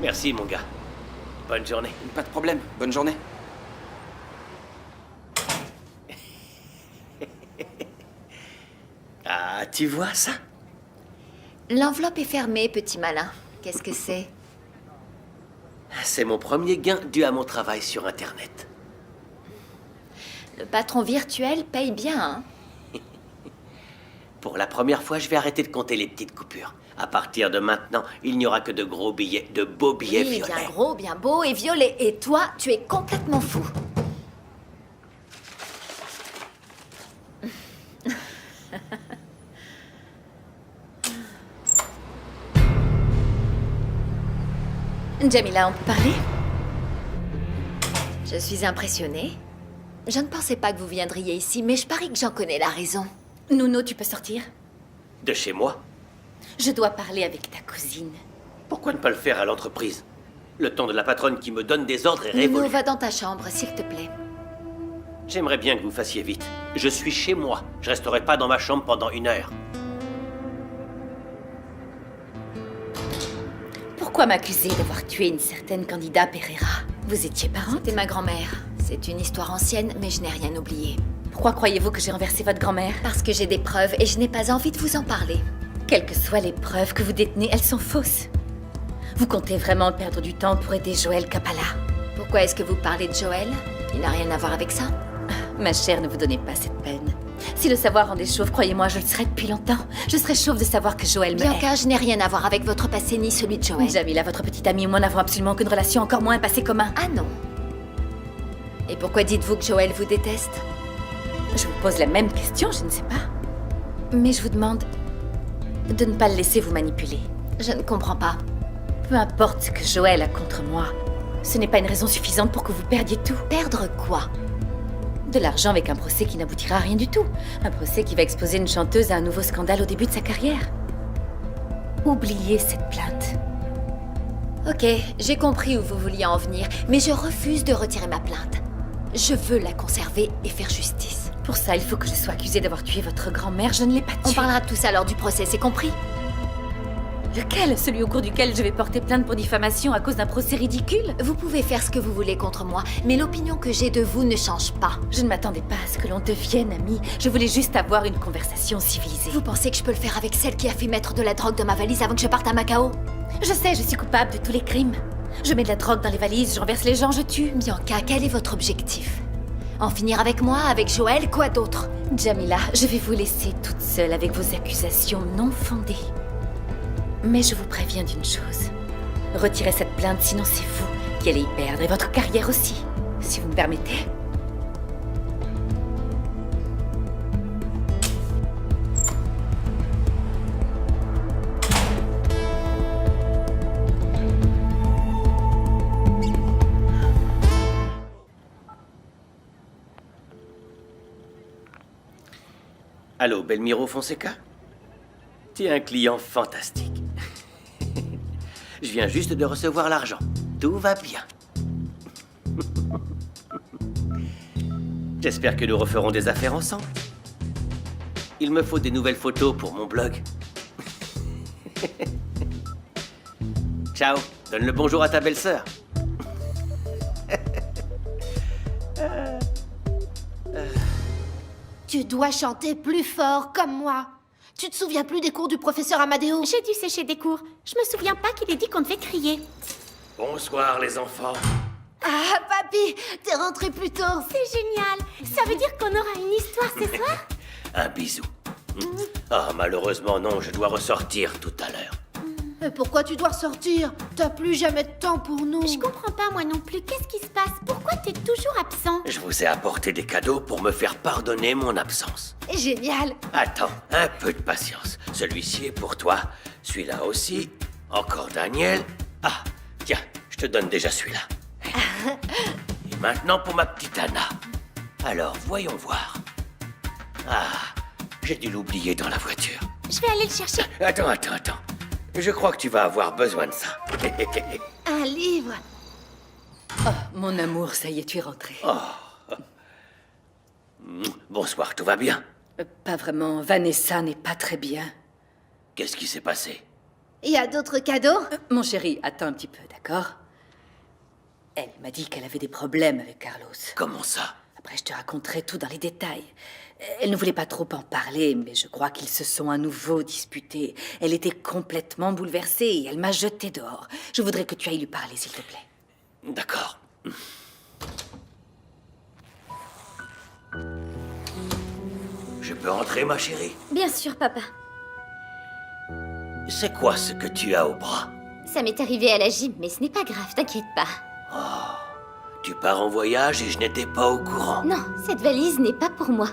Merci, mon gars. Bonne journée. Pas de problème, bonne journée. Ah, tu vois ça? L'enveloppe est fermée, petit malin. Qu'est-ce que c'est? C'est mon premier gain dû à mon travail sur Internet. Le patron virtuel paye bien, hein? Pour la première fois, je vais arrêter de compter les petites coupures. À partir de maintenant, il n'y aura que de gros billets, de beaux billets Oui, violets. bien gros, bien beau et violet. Et toi, tu es complètement fou. Jamila, on peut parler? Je suis impressionnée. Je ne pensais pas que vous viendriez ici, mais je parie que j'en connais la raison. Nouno, tu peux sortir? De chez moi? Je dois parler avec ta cousine. Pourquoi ne pas le faire à l'entreprise? Le temps de la patronne qui me donne des ordres est Nouno, révolu. va dans ta chambre, s'il te plaît. J'aimerais bien que vous fassiez vite. Je suis chez moi. Je resterai pas dans ma chambre pendant 1 heure. Pourquoi m'accuser d'avoir tué une certaine candidate Pereira? Vous étiez parente? C'était ma grand-mère. C'est une histoire ancienne, mais je n'ai rien oublié. Pourquoi croyez-vous que j'ai renversé votre grand-mère? Parce que j'ai des preuves et je n'ai pas envie de vous en parler. Quelles que soient les preuves que vous détenez, elles sont fausses. Vous comptez vraiment perdre du temps pour aider Joël Capalla? Pourquoi est-ce que vous parlez de Joël? Il n'a rien à voir avec ça. Ma chère, ne vous donnez pas cette peine. Si le savoir rendait chauve, croyez-moi, je le serais depuis longtemps. Je serais chauve de savoir que Joël me hait. Bianca, je n'ai rien à voir avec votre passé ni celui de Joël. Jamila, votre petite amie et moi n'avons absolument aucune relation, encore moins un passé commun. Ah non. Et pourquoi dites-vous que Joël vous déteste? Je vous pose la même question, je ne sais pas. Mais je vous demande de ne pas le laisser vous manipuler. Je ne comprends pas. Peu importe ce que Joël a contre moi, ce n'est pas une raison suffisante pour que vous perdiez tout. Perdre quoi? De l'argent avec un procès qui n'aboutira à rien du tout. Un procès qui va exposer une chanteuse à un nouveau scandale au début de sa carrière. Oubliez cette plainte. Ok, j'ai compris où vous vouliez en venir, mais je refuse de retirer ma plainte. Je veux la conserver et faire justice. Pour ça, il faut que je sois accusée d'avoir tué votre grand-mère. Je ne l'ai pas tuée. On parlera de tout ça lors du procès, c'est compris? Lequel? Celui au cours duquel je vais porter plainte pour diffamation à cause d'un procès ridicule? Vous pouvez faire ce que vous voulez contre moi, mais l'opinion que j'ai de vous ne change pas. Je ne m'attendais pas à ce que l'on devienne amis. Je voulais juste avoir une conversation civilisée. Vous pensez que je peux le faire avec celle qui a fait mettre de la drogue dans ma valise avant que je parte à Macao? Je sais, je suis coupable de tous les crimes. Je mets de la drogue dans les valises, je renverse les gens, je tue. Bianca, quel est votre objectif? En finir avec moi, avec Joël, quoi d'autre? Jamila, je vais vous laisser toute seule avec vos accusations non fondées. Mais je vous préviens d'une chose. Retirez cette plainte, sinon c'est vous qui allez y perdre, et votre carrière aussi, si vous me permettez. Allô, Belmiro Fonseca? Tu es un client fantastique. Je viens juste de recevoir l'argent. Tout va bien. J'espère que nous referons des affaires ensemble. Il me faut des nouvelles photos pour mon blog. Ciao, donne le bonjour à ta belle-sœur. Tu dois chanter plus fort, comme moi. Tu te souviens plus des cours du professeur Amadeo? J'ai dû sécher des cours. Je me souviens pas qu'il ait dit qu'on devait crier. Bonsoir les enfants. Ah, papy, t'es rentré plus tôt. C'est génial. Ça veut dire qu'on aura une histoire ce soir? Un bisou. Ah, malheureusement non, je dois ressortir tout à l'heure. Mais pourquoi tu dois ressortir? T'as plus jamais de temps pour nous. Je comprends pas moi non plus. Qu'est-ce qui se passe? Pourquoi t'es toujours absent? Je vous ai apporté des cadeaux pour me faire pardonner mon absence. Génial. Attends, un peu de patience. Celui-ci est pour toi, celui-là aussi. Encore Daniel. Ah, tiens, je te donne déjà celui-là. Et maintenant pour ma petite Anna. Alors, voyons voir. Ah, j'ai dû l'oublier dans la voiture. Je vais aller le chercher. Attends. Je crois que tu vas avoir besoin de ça. Un livre. Oh, mon amour, ça y est, tu es rentré. Bonsoir, tout va bien? Pas vraiment. Vanessa n'est pas très bien. Qu'est-ce qui s'est passé? Il y a d'autres cadeaux? Mon chéri, attends un petit peu, d'accord? Elle m'a dit qu'elle avait des problèmes avec Carlos. Comment ça? Après, je te raconterai tout dans les détails. Elle ne voulait pas trop en parler, mais je crois qu'ils se sont à nouveau disputés. Elle était complètement bouleversée et elle m'a jeté dehors. Je voudrais que tu ailles lui parler, s'il te plaît. D'accord. Je peux entrer, ma chérie? Bien sûr, papa. C'est quoi ce que tu as au bras? Ça m'est arrivé à la gym, mais ce n'est pas grave, t'inquiète pas. Tu pars en voyage et je n'étais pas au courant. Non, cette valise n'est pas pour moi.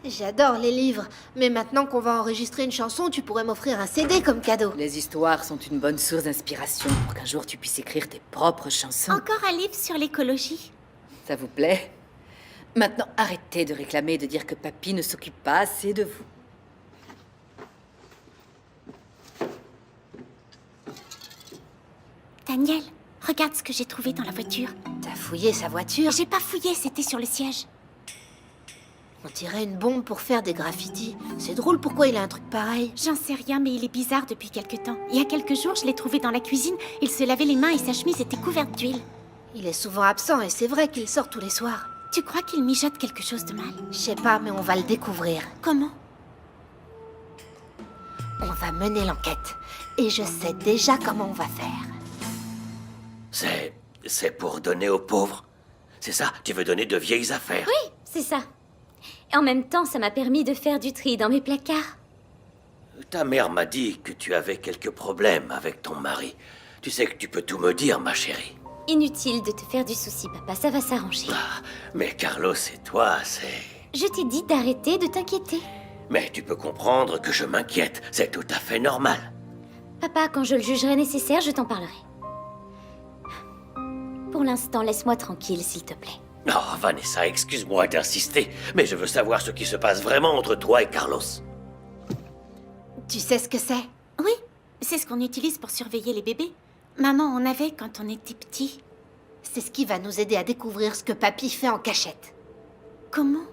J'adore les livres, mais maintenant qu'on va enregistrer une chanson, tu pourrais m'offrir un CD comme cadeau. Les histoires sont une bonne source d'inspiration pour qu'un jour tu puisses écrire tes propres chansons. Encore un livre sur l'écologie. Ça vous plaît? Maintenant, arrêtez de réclamer et de dire que papy ne s'occupe pas assez de vous. Daniel, regarde ce que j'ai trouvé dans la voiture. T'as fouillé sa voiture? J'ai pas fouillé, c'était sur le siège. On dirait une bombe pour faire des graffitis. C'est drôle, pourquoi il a un truc pareil? J'en sais rien, mais il est bizarre depuis quelque temps. Il y a quelques jours, je l'ai trouvé dans la cuisine. Il se lavait les mains et sa chemise était couverte d'huile. Il est souvent absent et c'est vrai qu'il sort tous les soirs. Tu crois qu'il mijote quelque chose de mal? Je sais pas, mais on va le découvrir. Comment? On va mener l'enquête. Et je sais déjà comment on va faire. C'est pour donner aux pauvres? C'est ça? Tu veux donner de vieilles affaires? Oui, c'est ça. Et en même temps, ça m'a permis de faire du tri dans mes placards. Ta mère m'a dit que tu avais quelques problèmes avec ton mari. Tu sais que tu peux tout me dire, ma chérie. Inutile de te faire du souci, papa, ça va s'arranger. Ah, mais Carlos et toi, c'est... Je t'ai dit d'arrêter de t'inquiéter. Mais tu peux comprendre que je m'inquiète. C'est tout à fait normal. Papa, quand je le jugerai nécessaire, je t'en parlerai. Pour l'instant, laisse-moi tranquille, s'il te plaît. Oh, Vanessa, excuse-moi d'insister, mais je veux savoir ce qui se passe vraiment entre toi et Carlos. Tu sais ce que c'est? Oui, c'est ce qu'on utilise pour surveiller les bébés. Maman en avait quand on était petit. C'est ce qui va nous aider à découvrir ce que papy fait en cachette. Comment?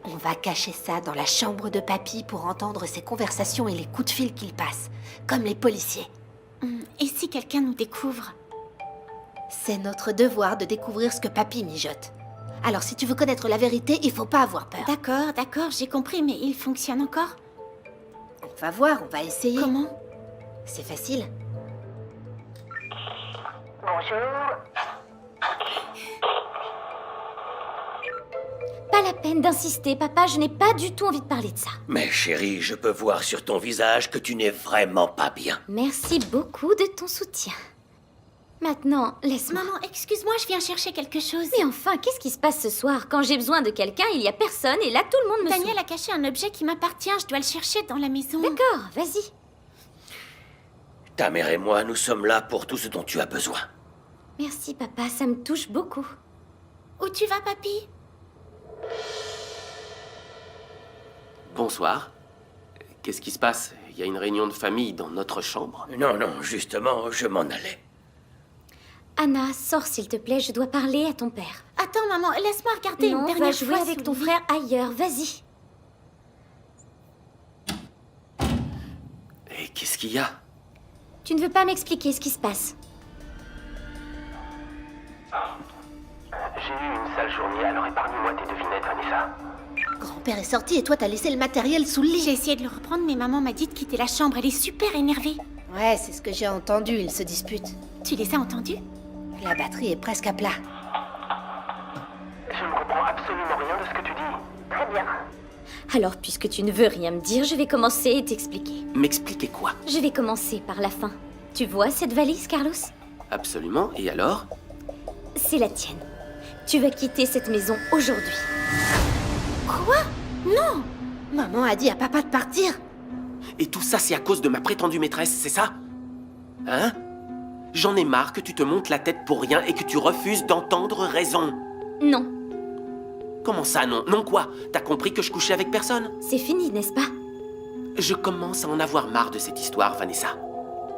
On va cacher ça dans la chambre de papy pour entendre ses conversations et les coups de fil qu'il passe, comme les policiers. Et si quelqu'un nous découvre? C'est notre devoir de découvrir ce que papy mijote. Alors si tu veux connaître la vérité, il faut pas avoir peur. D'accord, j'ai compris, mais il fonctionne encore? On va voir, on va essayer. Comment? C'est facile. Pas la peine d'insister, papa, je n'ai pas du tout envie de parler de ça. Mais chérie, je peux voir sur ton visage que tu n'es vraiment pas bien. Merci beaucoup de ton soutien. Maintenant, laisse-moi... Maman, excuse-moi, je viens chercher quelque chose. Mais enfin, qu'est-ce qui se passe ce soir? Quand j'ai besoin de quelqu'un, il y a personne et là, tout le monde me Daniel suit. a caché un objet qui m'appartient, je dois le chercher dans la maison. D'accord, vas-y. Ta mère et moi, nous sommes là pour tout ce dont tu as besoin. Merci, papa, ça me touche beaucoup. Où tu vas, papy? Bonsoir. Qu'est-ce qui se passe? Il y a une réunion de famille dans notre chambre. Non, justement, je m'en allais. Anna, sors s'il te plaît, je dois parler à ton père. Attends, maman, laisse-moi regarder Non, une va dernière jouer fois avec sous ton le lit. frère ailleurs, vas-y. Et qu'est-ce qu'il y a? Tu ne veux pas m'expliquer ce qui se passe? J'ai eu une sale journée, alors épargne-moi tes devinettes, Vanessa. Grand-père est sorti et toi t'as laissé le matériel sous le lit. J'ai essayé de le reprendre, mais maman m'a dit de quitter la chambre. Elle est super énervée. Ouais, c'est ce que j'ai entendu, ils se disputent. Tu les as entendus? La batterie est presque à plat. Je ne comprends absolument rien de ce que tu dis. Très bien. Alors, puisque tu ne veux rien me dire, je vais commencer et t'expliquer. M'expliquer quoi? Je vais commencer par la fin. Tu vois cette valise, Carlos? Absolument, et alors? C'est la tienne. Tu vas quitter cette maison aujourd'hui. Quoi? Non! Maman a dit à papa de partir. Et tout ça, c'est à cause de ma prétendue maîtresse, c'est ça? Hein? J'en ai marre que tu te montes la tête pour rien et que tu refuses d'entendre raison. Non, Comment ça, non? Non quoi? T'as compris que je couchais avec personne? c'est fini, n'est-ce pas? Je commence à en avoir marre de cette histoire, Vanessa.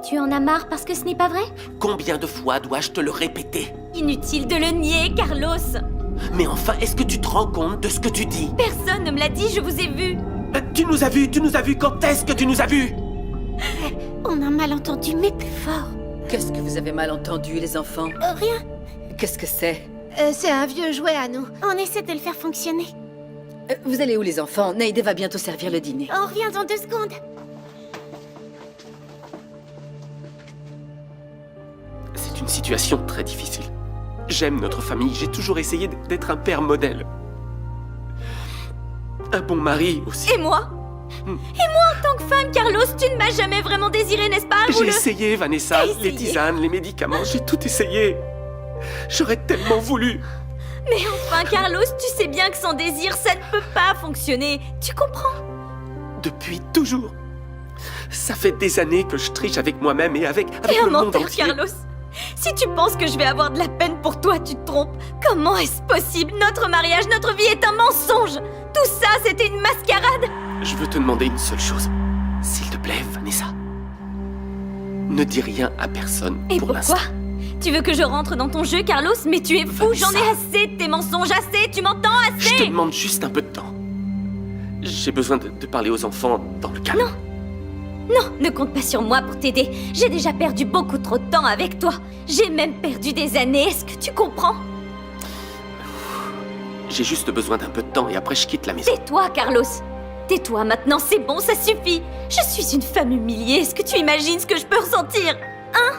Tu en as marre parce que ce n'est pas vrai? Combien de fois dois-je te le répéter? Inutile de le nier, Carlos! Mais enfin, est-ce que tu te rends compte de ce que tu dis? Personne ne me l'a dit, je vous ai vu! Tu nous as vus, quand est-ce que tu nous as vus? On a mal entendu, mais plus fort. Qu'est-ce que vous avez mal entendu, les enfants? Rien. Qu'est-ce que c'est? C'est un vieux jouet à nous. On essaie de le faire fonctionner. Vous allez où, les enfants? Naïde va bientôt servir le dîner. On revient dans 2 secondes. C'est une situation très difficile. J'aime notre famille, j'ai toujours essayé d'être un père modèle. Un bon mari aussi. Et moi? Et moi, en tant que femme, Carlos, tu ne m'as jamais vraiment désiré, n'est-ce pas? J'ai essayé, Vanessa, T'as essayé. les tisanes, les médicaments, j'ai tout essayé. J'aurais tellement voulu. Mais enfin, Carlos, tu sais bien que sans désir, ça ne peut pas fonctionner. Tu comprends? Depuis toujours. Ça fait des années que je triche avec moi-même et avec T'es un le monde menteur, entier. Carlos. Si tu penses que je vais avoir de la peine pour toi, tu te trompes. Comment est-ce possible? Notre mariage, notre vie est un mensonge. Tout ça, c'était une mascarade. Je veux te demander une seule chose. S'il te plaît, Vanessa. Ne dis rien à personne Et pour l'instant. pourquoi? Tu veux que je rentre dans ton jeu, Carlos? Mais tu es fou, Vanessa. j'en ai assez de tes mensonges, assez, tu m'entends, Je te assez? demande juste un peu de temps. J'ai besoin de parler aux enfants dans le calme. Non, ne compte pas sur moi pour t'aider. J'ai déjà perdu beaucoup trop de temps avec toi. J'ai même perdu des années, est-ce que tu comprends? J'ai juste besoin d'un peu de temps et après je quitte la maison. Tais-toi, Carlos. Tais-toi maintenant, c'est bon, ça suffit. Je suis une femme humiliée, est-ce que tu imagines ce que je peux ressentir? Hein?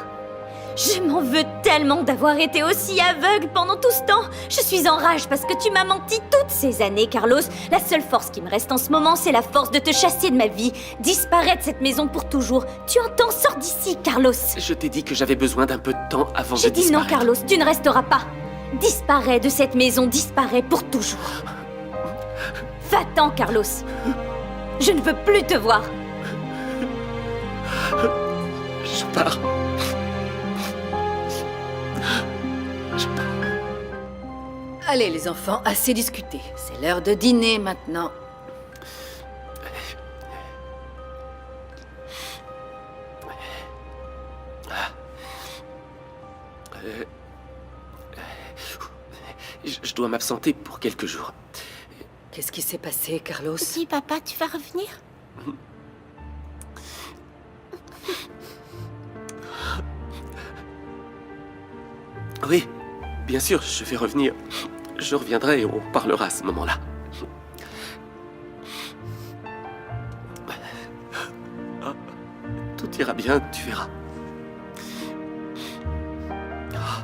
Je m'en veux tellement d'avoir été aussi aveugle pendant tout ce temps. Je suis en rage parce que tu m'as menti toutes ces années, Carlos. La seule force qui me reste en ce moment, c'est la force de te chasser de ma vie. Disparaître de cette maison pour toujours. Tu entends? Sors d'ici, Carlos. Je t'ai dit que j'avais besoin d'un peu de temps avant de J'ai dit non, disparaître. Carlos, tu ne resteras pas. Disparais de cette maison, disparais pour toujours. Va-t'en, Carlos. Je ne veux plus te voir. Je pars. Je pars. Allez, les enfants, assez discuté. C'est l'heure de dîner maintenant. Je dois m'absenter pour quelques jours. Qu'est-ce qui s'est passé, Carlos? Dis, papa, tu vas revenir? Oui, bien sûr, je vais revenir. Je reviendrai et on parlera à ce moment-là. Ah, tout ira bien, tu verras. Ah,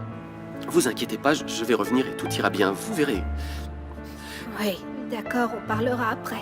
vous inquiétez pas, je vais revenir et tout ira bien, vous verrez. Oui, d'accord, on parlera après.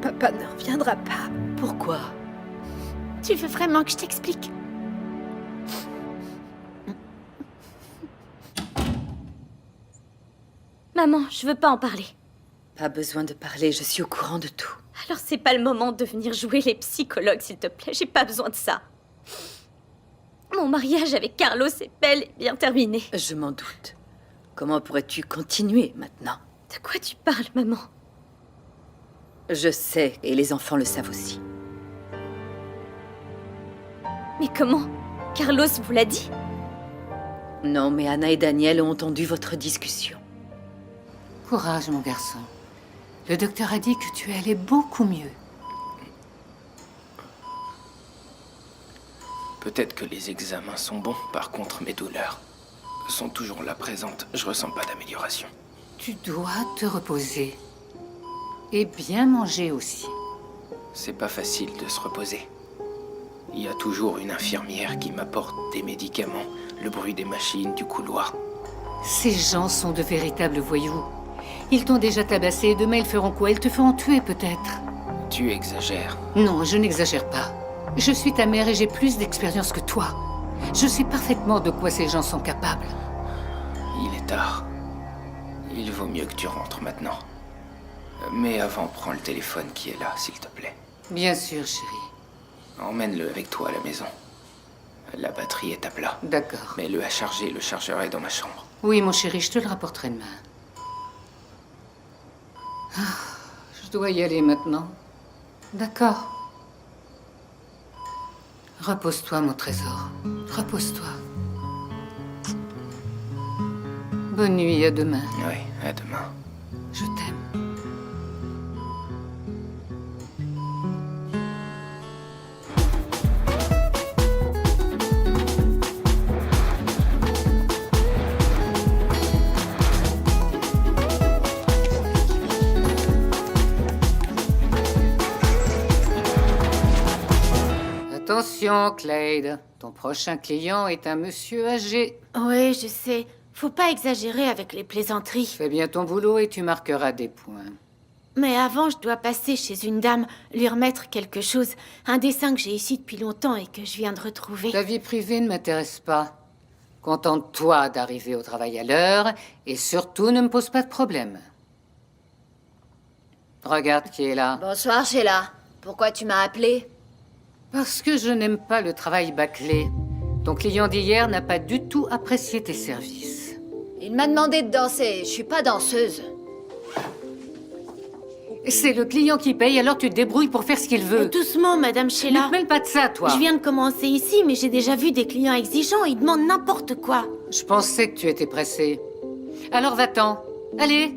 Papa ne reviendra pas. Pourquoi? Tu veux vraiment que je t'explique? Maman, je veux pas en parler. Pas besoin de parler, je suis au courant de tout. Alors c'est pas le moment de venir jouer les psychologues, s'il te plaît. J'ai pas besoin de ça. Mon mariage avec Carlos est bel et bien terminé. Je m'en doute. Comment pourrais-tu continuer maintenant? De quoi tu parles, maman? Je sais, et les enfants le savent aussi. Mais comment? Carlos vous l'a dit? Non, mais Anna et Daniel ont entendu votre discussion. Courage, mon garçon. Le docteur a dit que tu allais beaucoup mieux. Peut-être que les examens sont bons, par contre mes douleurs sont toujours là présentes. Je ressens pas d'amélioration. Tu dois te reposer. Et bien manger aussi. C'est pas facile de se reposer. Il y a toujours une infirmière qui m'apporte des médicaments, le bruit des machines, du couloir. Ces gens sont de véritables voyous. Ils t'ont déjà tabassé et demain ils feront quoi? Ils te feront tuer peut-être. Tu exagères. Non, je n'exagère pas. Je suis ta mère et j'ai plus d'expérience que toi. Je sais parfaitement de quoi ces gens sont capables. Il est tard. Il vaut mieux que tu rentres maintenant. Mais avant, prends le téléphone qui est là, s'il te plaît. Bien sûr, chérie. Emmène-le avec toi à la maison. La batterie est à plat. D'accord. Mets-le à charger, le chargeur est dans ma chambre. Oui, mon chéri, je te le rapporterai demain. Ah, je dois y aller maintenant. D'accord. Repose-toi, mon trésor. Repose-toi. Bonne nuit, à demain. Oui, à demain. Je t'aime. Attention, Clade. Ton prochain client est un monsieur âgé. Oui, je sais. Faut pas exagérer avec les plaisanteries. Fais bien ton boulot et tu marqueras des points. Mais avant, je dois passer chez une dame, lui remettre quelque chose. Un dessin que j'ai ici depuis longtemps et que je viens de retrouver. Ta vie privée ne m'intéresse pas. Contente-toi d'arriver au travail à l'heure et surtout ne me pose pas de problème. Regarde qui est là. Bonsoir, Sheila. Pourquoi tu m'as appelé? Parce que je n'aime pas le travail bâclé. Ton client d'hier n'a pas du tout apprécié tes services. Il m'a demandé de danser. Je suis pas danseuse. C'est le client qui paye, alors tu te débrouilles pour faire ce qu'il veut. Doucement, Madame Ne Sheila. te mêle pas de ça, toi. Je viens de commencer ici, mais j'ai déjà vu des clients exigeants. Ils demandent n'importe quoi. Je pensais que tu étais pressé. Alors va-t'en. Allez.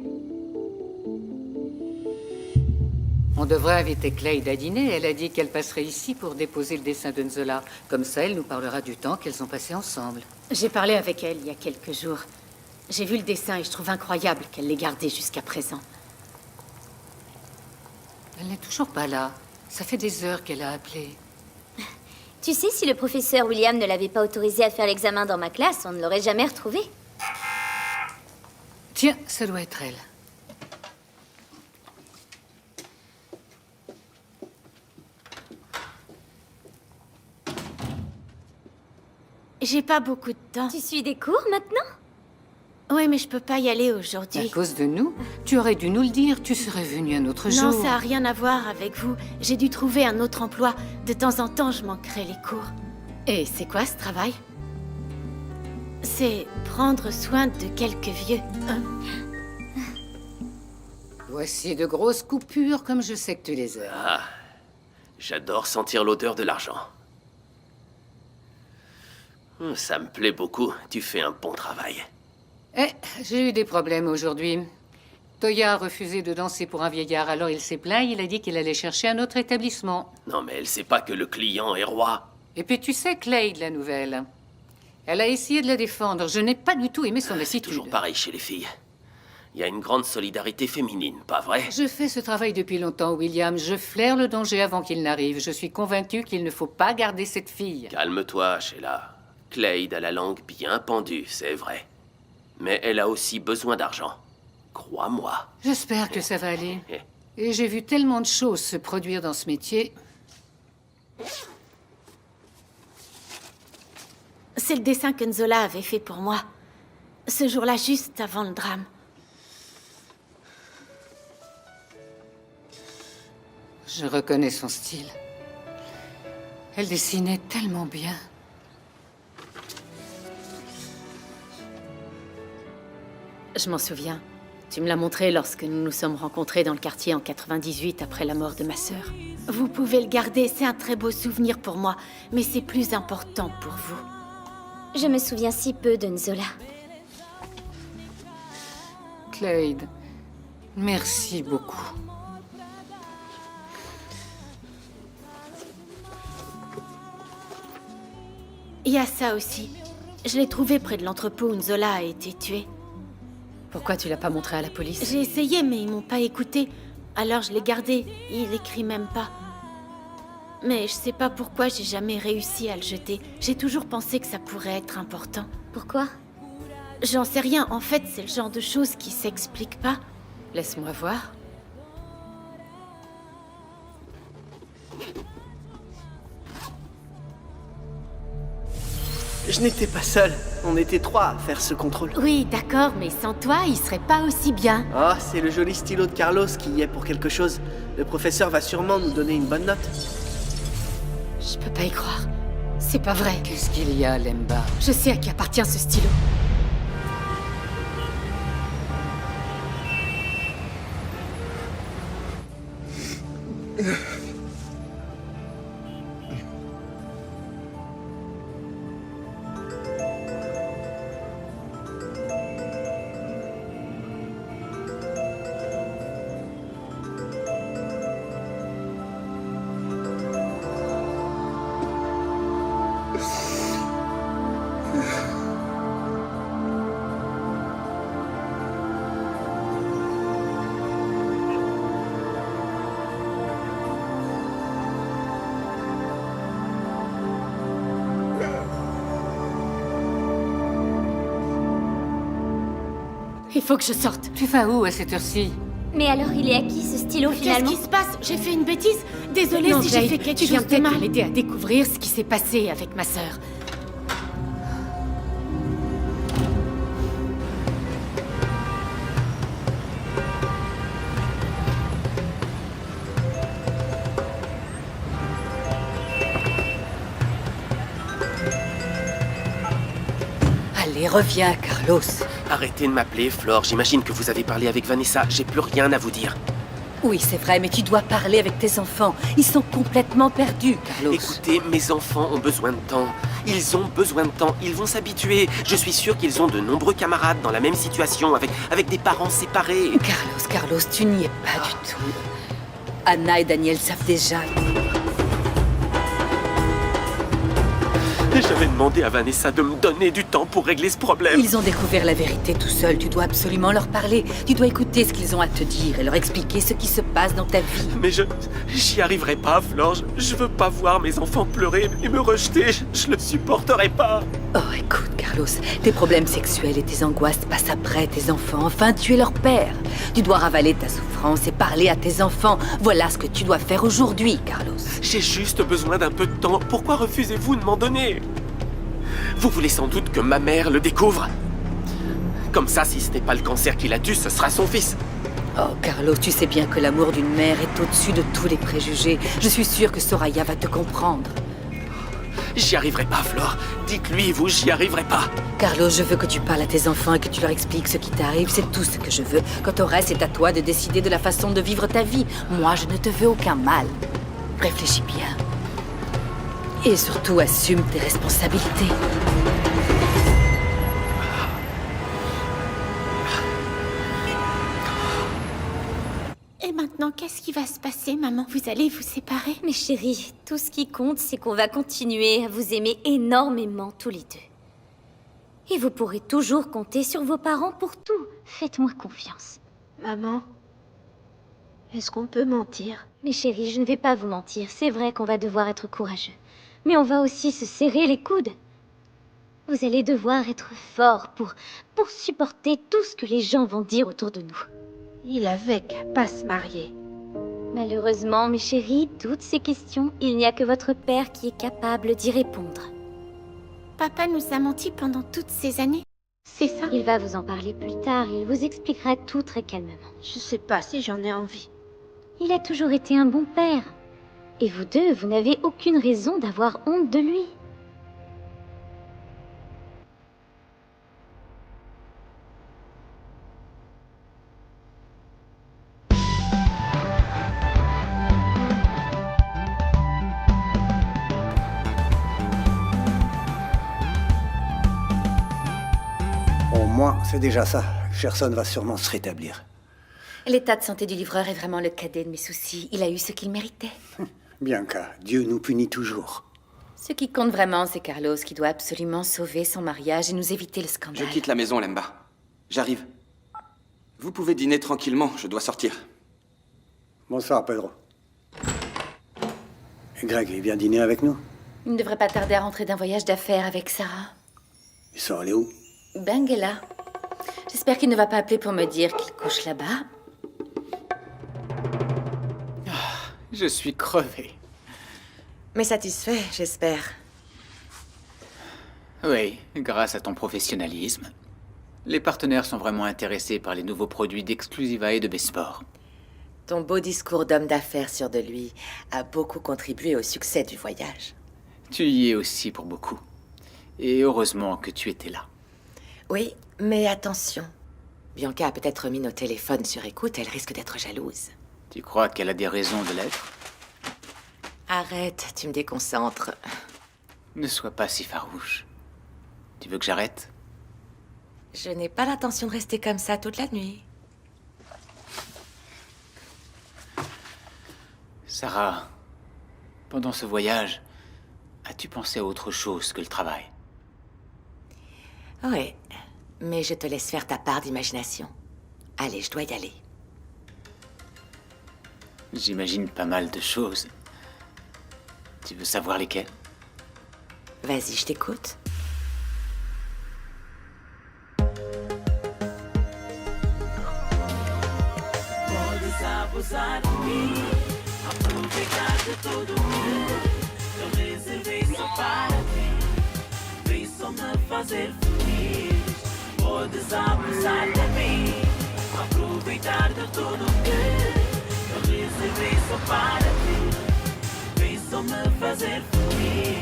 On devrait inviter Clade à dîner. Elle a dit qu'elle passerait ici pour déposer le dessin de Nzola. Comme ça, elle nous parlera du temps qu'elles ont passé ensemble. J'ai parlé avec elle il y a quelques jours. J'ai vu le dessin et je trouve incroyable qu'elle l'ait gardé jusqu'à présent. Elle n'est toujours pas là. Ça fait des heures qu'elle a appelé. Tu sais, si le professeur William ne l'avait pas autorisé à faire l'examen dans ma classe, on ne l'aurait jamais retrouvé. Tiens, ça doit être elle. J'ai pas beaucoup de temps. Tu suis des cours maintenant? Oui, mais je peux pas y aller À aujourd'hui. cause de nous, tu aurais dû nous le dire. Tu serais venu un autre Non, jour. ça a rien à voir avec vous. J'ai dû trouver un autre emploi. De temps en temps, je manquerai les cours. Et c'est quoi ce travail? C'est prendre soin de quelques vieux. Hein? Voici de grosses coupures comme je sais que tu les aimes. Ah, j'adore sentir l'odeur de l'argent. Ça me plaît beaucoup. Tu fais un bon travail. Eh, j'ai eu des problèmes aujourd'hui. Toya a refusé de danser pour un vieillard, alors il s'est plaint, il a dit qu'il allait chercher un autre établissement. Non, mais elle sait pas que le client est roi. Et puis tu sais, Clade, la nouvelle. Elle a essayé de la défendre. Je n'ai pas du tout aimé son C'est attitude. toujours pareil chez les filles. Il y a une grande solidarité féminine, pas vrai? Je fais ce travail depuis longtemps, William. Je flaire le danger avant qu'il n'arrive. Je suis convaincue qu'il ne faut pas garder cette fille. Calme-toi, Sheila. Clade a la langue bien pendue, c'est vrai. Mais elle a aussi besoin d'argent. Crois-moi. J'espère que ça va aller. Et j'ai vu tellement de choses se produire dans ce métier. C'est le dessin que Nzola avait fait pour moi. Ce jour-là, juste avant le drame. Je reconnais son style. Elle dessinait tellement bien. Je m'en souviens. Tu me l'as montré lorsque nous nous sommes rencontrés dans le quartier en 98 après la mort de ma sœur. Vous pouvez le garder, c'est un très beau souvenir pour moi, mais c'est plus important pour vous. Je me souviens si peu de Nzola. Clade, merci beaucoup. Il y a ça aussi. Je l'ai trouvé près de l'entrepôt où Nzola a été tué. Pourquoi tu l'as pas montré à la police? J'ai essayé, mais ils m'ont pas écouté. Alors je l'ai gardé. Il écrit même pas. Mais je sais pas pourquoi j'ai jamais réussi à le jeter. J'ai toujours pensé que ça pourrait être important. Pourquoi? J'en sais rien. En fait, c'est le genre de choses qui s'expliquent pas. Laisse-moi voir. Je n'étais pas seul. On était 3 à faire ce contrôle. Oui, d'accord, mais sans toi, il serait pas aussi bien. Oh, c'est le joli stylo de Carlos qui y est pour quelque chose. Le professeur va sûrement nous donner une bonne note. Je peux pas y croire. C'est pas vrai. Qu'est-ce qu'il y a, Lemba? Je sais à qui appartient ce stylo. Il faut que je sorte. Tu vas où à cette heure-ci? Mais alors, il est à qui ce stylo Qu'est-ce finalement? qui se passe? J'ai fait une bêtise? Désolée Non, si j'ai Jade, fait quelque tu viens chose de peut-être mal. de l'aider à découvrir ce qui s'est passé avec ma sœur. Allez, reviens, Carlos. Arrêtez de m'appeler, Flore. J'imagine que vous avez parlé avec Vanessa. J'ai plus rien à vous dire. Oui, c'est vrai, mais tu dois parler avec tes enfants. Ils sont complètement perdus, Carlos. Écoutez, mes enfants ont besoin de temps. Ils ont besoin de temps. Ils vont s'habituer. Je suis sûr qu'ils ont de nombreux camarades dans la même situation, avec des parents séparés. Carlos, tu n'y es pas du tout. Anna et Daniel savent déjà. J'avais demandé à Vanessa de me donner du temps pour régler ce problème. Ils ont découvert la vérité tout seuls. Tu dois absolument leur parler. Tu dois écouter ce qu'ils ont à te dire et leur expliquer ce qui se passe dans ta vie. Mais j'y arriverai pas, Flore. Je veux pas voir mes enfants pleurer et me rejeter. Je le supporterai pas. Oh, écoute, Carlos, tes problèmes sexuels et tes angoisses passent après tes enfants. Enfin, tu es leur père. Tu dois ravaler ta souffrance et parler à tes enfants. Voilà ce que tu dois faire aujourd'hui, Carlos. J'ai juste besoin d'un peu de temps. Pourquoi refusez-vous de m'en donner? Vous voulez sans doute que ma mère le découvre. Comme ça, si ce n'est pas le cancer qui l'a tue, ce sera son fils. Oh, Carlos, tu sais bien que l'amour d'une mère est au-dessus de tous les préjugés. Je suis sûre que Soraya va te comprendre. J'y arriverai pas, Flore. Dites-lui, vous, j'y arriverai pas. Carlos, je veux que tu parles à tes enfants et que tu leur expliques ce qui t'arrive. C'est tout ce que je veux. Quant au reste, c'est à toi de décider de la façon de vivre ta vie. Moi, je ne te veux aucun mal. Réfléchis bien. Et surtout, assume tes responsabilités. Et maintenant, qu'est-ce qui va se passer, maman? Vous allez vous séparer? Mais chérie, tout ce qui compte, c'est qu'on va continuer à vous aimer énormément tous les deux. Et vous pourrez toujours compter sur vos parents pour tout. Faites-moi confiance. Maman, est-ce qu'on peut mentir? Mais chérie, je ne vais pas vous mentir. C'est vrai qu'on va devoir être courageux. Mais on va aussi se serrer les coudes. Vous allez devoir être fort pour supporter tout ce que les gens vont dire autour de nous. Il avait qu'à pas se marier. Malheureusement, mes chéris, toutes ces questions, il n'y a que votre père qui est capable d'y répondre. Papa nous a menti pendant toutes ces années. C'est ça? Il va vous en parler plus tard. Il vous expliquera tout très calmement. Je sais pas si j'en ai envie. Il a toujours été un bon père. Et vous deux, vous n'avez aucune raison d'avoir honte de lui. Au moins, c'est déjà ça. Gerson va sûrement se rétablir. L'état de santé du livreur est vraiment le cadet de mes soucis. Il a eu ce qu'il méritait. Bianca, Dieu nous punit toujours. Ce qui compte vraiment, c'est Carlos qui doit absolument sauver son mariage et nous éviter le scandale. Je quitte la maison, Lemba. J'arrive. Vous pouvez dîner tranquillement, je dois sortir. Bonsoir, Pedro. Et Greg, il vient dîner avec nous? Il ne devrait pas tarder à rentrer d'un voyage d'affaires avec Sarah. Ils sont allés où? Benguela. J'espère qu'il ne va pas appeler pour me dire qu'il couche là-bas. Je suis crevé. Mais satisfait, j'espère. Oui, grâce à ton professionnalisme. Les partenaires sont vraiment intéressés par les nouveaux produits d'Exclusiva et de Besport. Ton beau discours d'homme d'affaires sûr de lui a beaucoup contribué au succès du voyage. Tu y es aussi pour beaucoup. Et heureusement que tu étais là. Oui, mais attention. Bianca a peut-être mis nos téléphones sur écoute, elle risque d'être jalouse. Tu crois qu'elle a des raisons de l'être? Arrête, tu me déconcentres. Ne sois pas si farouche. Tu veux que j'arrête? Je n'ai pas l'intention de rester comme ça toute la nuit. Sarah, pendant ce voyage, as-tu pensé à autre chose que le travail? Oui, mais je te laisse faire ta part d'imagination. Allez, je dois y aller. J'imagine pas mal de choses. Tu veux savoir lesquelles? Vas-y, je t'écoute. Abusar de mim, aproveitar de tudo que eu reservei só para ti. Vem só me fazer feliz. Podes abusar de mim, aproveitar de tudo que eu reservei só para ti. Vem só me fazer feliz.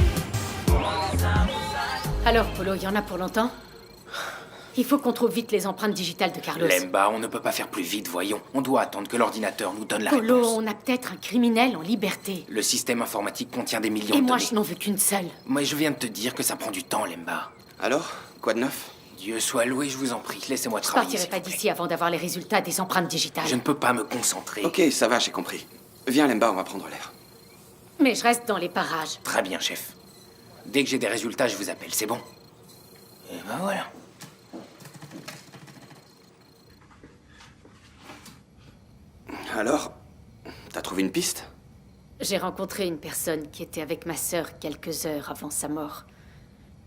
Podes abusar. Alors, Polo, il y en a pour longtemps? Il faut qu'on trouve vite les empreintes digitales de Carlos. Lemba, on ne peut pas faire plus vite, voyons. On doit attendre que l'ordinateur nous donne la Polo, réponse. on a peut-être un criminel en liberté. Le système informatique contient des millions Et de moi, données. je n'en veux qu'une seule. Mais je viens de te dire que ça prend du temps, Lemba. Alors, quoi de neuf? Dieu soit loué, je vous en prie. Laissez-moi Je travailler. partirai pas d'ici avant d'avoir les résultats des empreintes digitales. Je ne peux pas me concentrer. Ok, ça va, j'ai compris. Viens, Lemba, on va prendre l'air. Mais je reste dans les parages. Très bien, chef. Dès que j'ai des résultats, je vous appelle, c'est bon? Et ben voilà. Alors, t'as trouvé une piste? J'ai rencontré une personne qui était avec ma sœur quelques heures avant sa mort.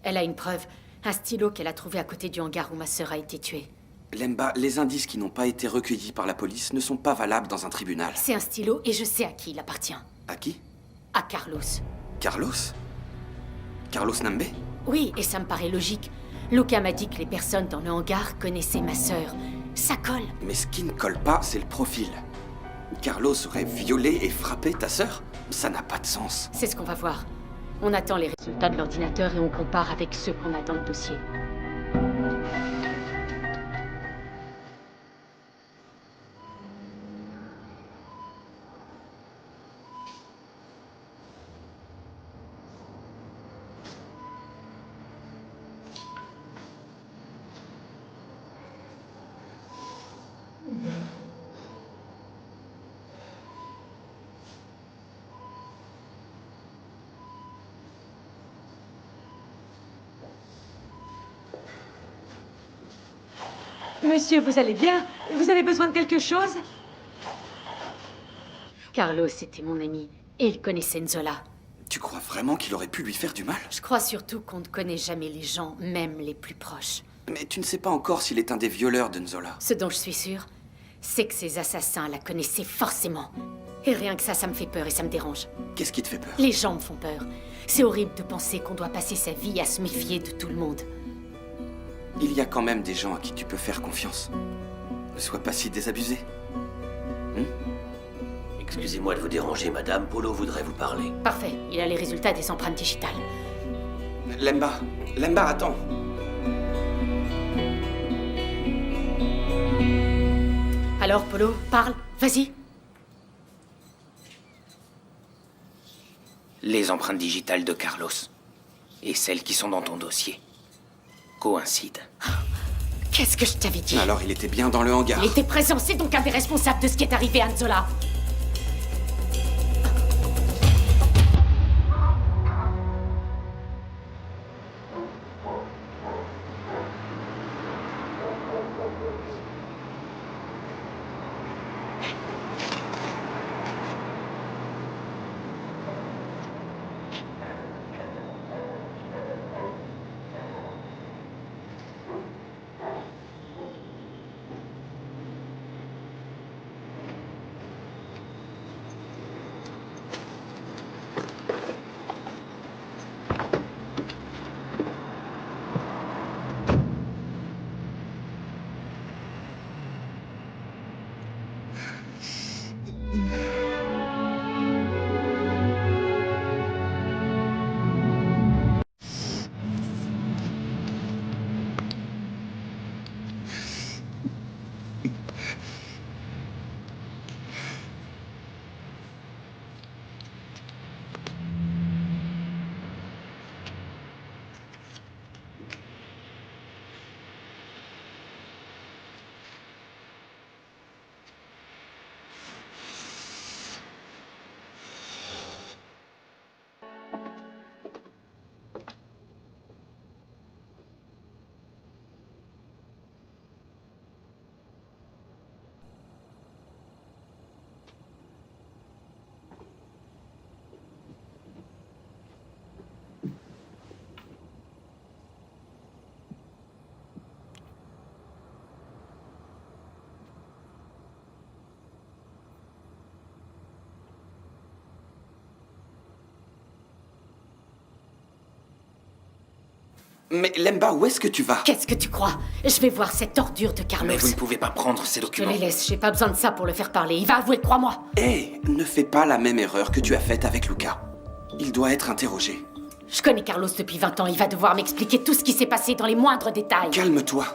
Elle a une preuve, un stylo qu'elle a trouvé à côté du hangar où ma sœur a été tuée. Lemba, les indices qui n'ont pas été recueillis par la police ne sont pas valables dans un tribunal. C'est un stylo et je sais à qui il appartient. À qui? À Carlos. Carlos? Carlos Nambe? Oui, et ça me paraît logique. Luca m'a dit que les personnes dans le hangar connaissaient ma sœur. Ça colle. Mais ce qui ne colle pas, c'est le profil. Carlos aurait violé et frappé ta sœur? Ça n'a pas de sens. C'est ce qu'on va voir. On attend les résultats de l'ordinateur et on compare avec ceux qu'on a dans le dossier. Monsieur, vous allez bien? Vous avez besoin de quelque chose? Carlos était mon ami et il connaissait Nzola. Tu crois vraiment qu'il aurait pu lui faire du mal? Je crois surtout qu'on ne connaît jamais les gens, même les plus proches. Mais tu ne sais pas encore s'il est un des violeurs de Nzola. Ce dont je suis sûre, c'est que ces assassins la connaissaient forcément. Et rien que ça me fait peur et ça me dérange. Qu'est-ce qui te fait peur? Les gens me font peur. C'est horrible de penser qu'on doit passer sa vie à se méfier de tout le monde. Il y a quand même des gens à qui tu peux faire confiance. Ne sois pas si désabusé. Excusez-moi de vous déranger, madame. Polo voudrait vous parler. Parfait, il a les résultats des empreintes digitales. Lemba, attends. Alors, Polo, parle, vas-y. Les empreintes digitales de Carlos et celles qui sont dans ton dossier coïncident. Qu'est-ce que je t'avais dit? Alors il était bien dans le hangar. Il était présent, c'est donc un des responsables de ce qui est arrivé à Nzola. Mais Lemba, où est-ce que tu vas? Qu'est-ce que tu crois? Je vais voir cette ordure de Carlos. Mais vous ne pouvez pas prendre ces Je documents. les laisse, j'ai pas besoin de ça pour le faire parler. Il va avouer, crois-moi. Hé, ne fais pas la même erreur que tu as faite avec Luca. Il doit être interrogé. Je connais Carlos depuis 20 ans, il va devoir m'expliquer tout ce qui s'est passé dans les moindres détails. Calme-toi.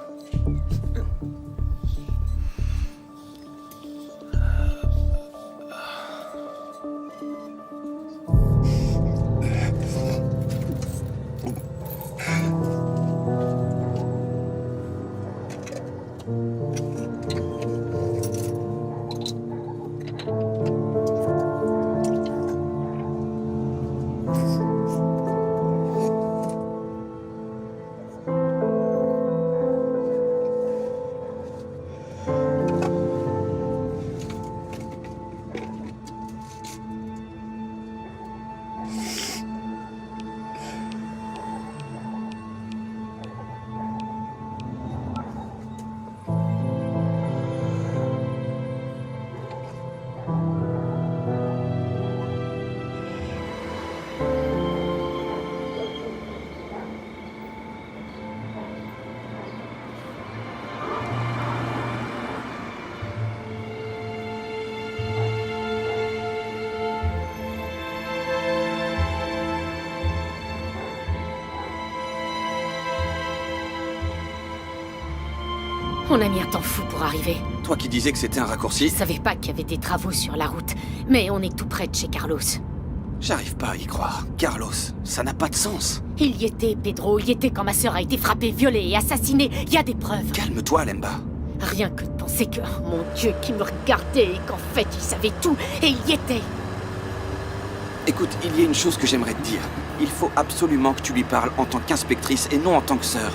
On a mis un temps fou pour arriver. Toi qui disais que c'était un raccourci. Je savais pas qu'il y avait des travaux sur la route, mais on est tout près de chez Carlos. J'arrive pas à y croire. Carlos, ça n'a pas de sens. Il y était, Pedro, il y était quand ma sœur a été frappée, violée et assassinée. Il y a des preuves. Calme-toi, Lemba. Rien que de penser que, oh, mon Dieu, qu'il me regardait et qu'en fait il savait tout, et il y était. Écoute, il y a une chose que j'aimerais te dire. Il faut absolument que tu lui parles en tant qu'inspectrice et non en tant que sœur.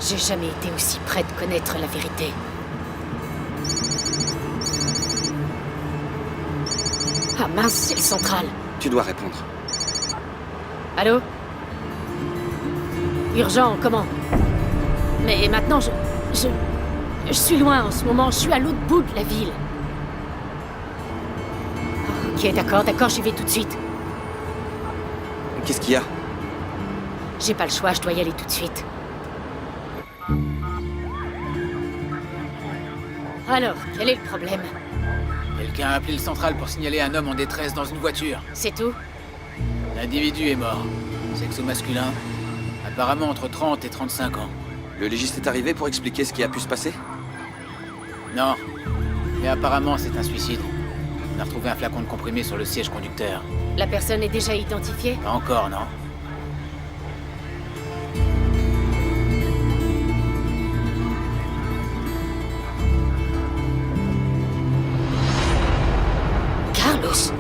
J'ai jamais été aussi près de connaître la vérité. Ah mince, c'est le central. Tu dois répondre. Allô? Urgent, comment? Mais maintenant, je suis loin en ce moment, je suis à l'autre bout de la ville. Ok, d'accord, j'y vais tout de suite. Qu'est-ce qu'il y a? J'ai pas le choix, je dois y aller tout de suite. Alors, quel est le problème? Quelqu'un a appelé le central pour signaler un homme en détresse dans une voiture. C'est tout? L'individu est mort. Sexe masculin. Apparemment entre 30 et 35 ans. Le légiste est arrivé pour expliquer ce qui a pu se passer? Non. Mais apparemment, c'est un suicide. On a retrouvé un flacon de comprimé sur le siège conducteur. La personne est déjà identifiée? Pas encore, non. Carlos!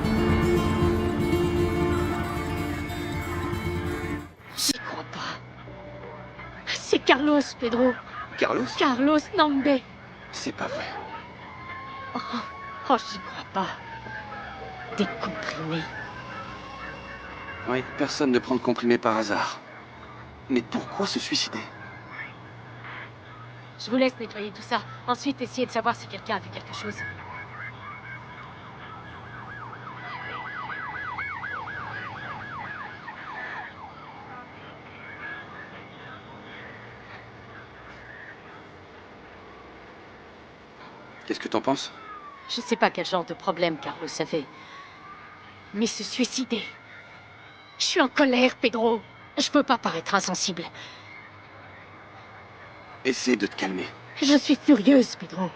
J'y crois pas. C'est Carlos, Pedro. Carlos? Carlos Nambe. C'est pas vrai. Oh, j'y crois pas. Des comprimés. Oui, personne ne prend de comprimé par hasard. Mais pourquoi se suicider? Je vous laisse nettoyer tout ça. Ensuite, essayez de savoir si quelqu'un a vu quelque chose. Qu'est-ce que t'en penses? Je sais pas quel genre de problème Carlos avait. Mais se suicider. Je suis en colère, Pedro. Je peux pas paraître insensible. Essaie de te calmer. Je suis furieuse, Pedro.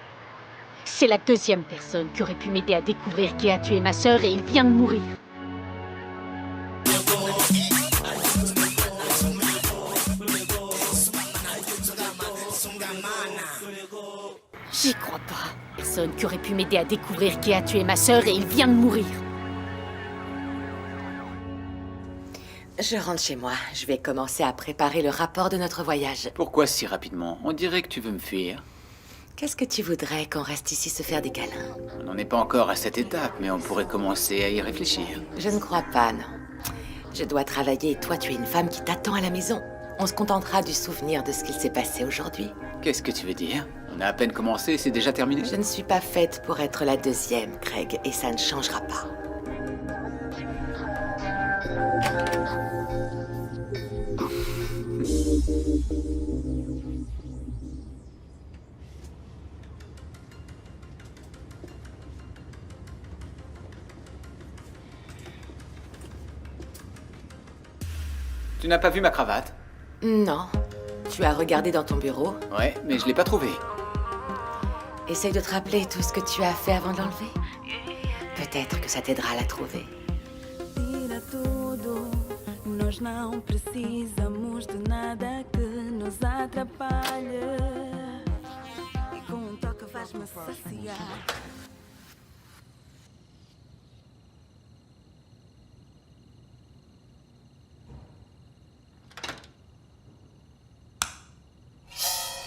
C'est la deuxième personne qui aurait pu m'aider à découvrir qui a tué ma sœur et il vient de mourir. J'y crois pas. Personne qui aurait pu m'aider à découvrir qui a tué ma sœur et il vient de mourir. Je rentre chez moi. Je vais commencer à préparer le rapport de notre voyage. Pourquoi si rapidement? On dirait que tu veux me fuir. Qu'est-ce que tu voudrais qu'on reste ici se faire des câlins? On n'en est pas encore à cette étape, mais on pourrait commencer à y réfléchir. Je ne crois pas, non. Je dois travailler et toi, tu es une femme qui t'attend à la maison. On se contentera du souvenir de ce qu'il s'est passé aujourd'hui. Qu'est-ce que tu veux dire? On a à peine commencé, c'est déjà terminé? Je ne suis pas faite pour être la deuxième, Craig, et ça ne changera pas. Tu n'as pas vu ma cravate? Non. Tu as regardé dans ton bureau? Ouais, mais je l'ai pas trouvée. Essaye de te rappeler tout ce que tu as fait avant de l'enlever. Peut-être que ça t'aidera à la trouver. Tira tudo, nós não precisamos de nada que nos atrapalhe. E com toque vais-me saciar.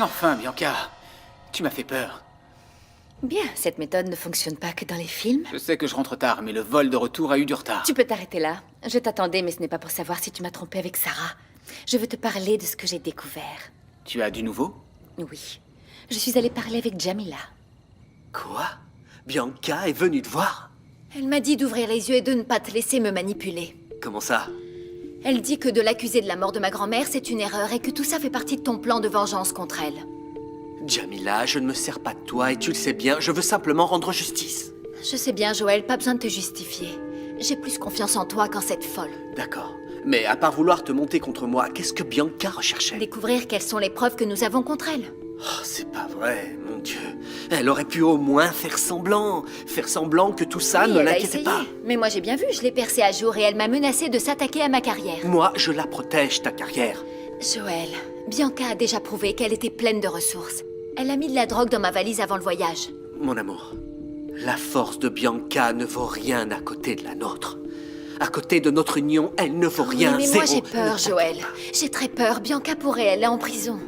Enfin, Bianca, tu m'as fait peur. Bien, cette méthode ne fonctionne pas que dans les films. Je sais que je rentre tard, mais le vol de retour a eu du retard. Tu peux t'arrêter là. Je t'attendais, mais ce n'est pas pour savoir si tu m'as trompé avec Sarah. Je veux te parler de ce que j'ai découvert. Tu as du nouveau? Oui. Je suis allée parler avec Jamila. Quoi? Bianca est venue te voir? Elle m'a dit d'ouvrir les yeux et de ne pas te laisser me manipuler. Comment ça? Elle dit que de l'accuser de la mort de ma grand-mère, c'est une erreur et que tout ça fait partie de ton plan de vengeance contre elle. Jamila, je ne me sers pas de toi et tu le sais bien, je veux simplement rendre justice. Je sais bien, Joël, pas besoin de te justifier. J'ai plus confiance en toi qu'en cette folle. D'accord. Mais à part vouloir te monter contre moi, qu'est-ce que Bianca recherchait? Découvrir quelles sont les preuves que nous avons contre elle. Oh, c'est pas vrai, mon Dieu. Elle aurait pu au moins faire semblant que tout ça Oui, ne elle a l'inquiétait essayé. pas. Mais moi j'ai bien vu, je l'ai percée à jour et elle m'a menacé de s'attaquer à ma carrière. Moi, je la protège, ta carrière. Joël, Bianca a déjà prouvé qu'elle était pleine de ressources. Elle a mis de la drogue dans ma valise avant le voyage. Mon amour, la force de Bianca ne vaut rien à côté de la nôtre. À côté de notre union, elle ne vaut rien. Oui, mais moi zéro. j'ai peur, Joël. J'ai très peur. Bianca pourrait aller en prison.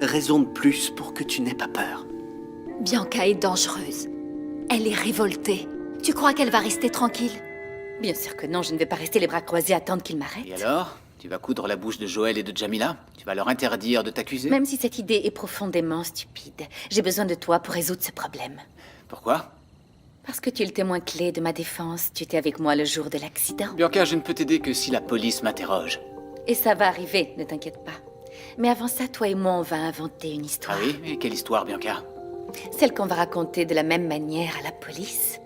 Raison de plus pour que tu n'aies pas peur. Bianca est dangereuse. Elle est révoltée. Tu crois qu'elle va rester tranquille? Bien sûr que non, je ne vais pas rester les bras croisés à attendre qu'il m'arrête. Et alors? Tu vas coudre la bouche de Joël et de Jamila? Tu vas leur interdire de t'accuser? Même si cette idée est profondément stupide, j'ai besoin de toi pour résoudre ce problème. Pourquoi? Parce que tu es le témoin clé de ma défense. Tu étais avec moi le jour de l'accident. Bianca, je ne peux t'aider que si la police m'interroge. Et ça va arriver, ne t'inquiète pas. Mais avant ça, toi et moi, on va inventer une histoire. Ah oui? Et quelle histoire, Bianca? Celle qu'on va raconter de la même manière à la police.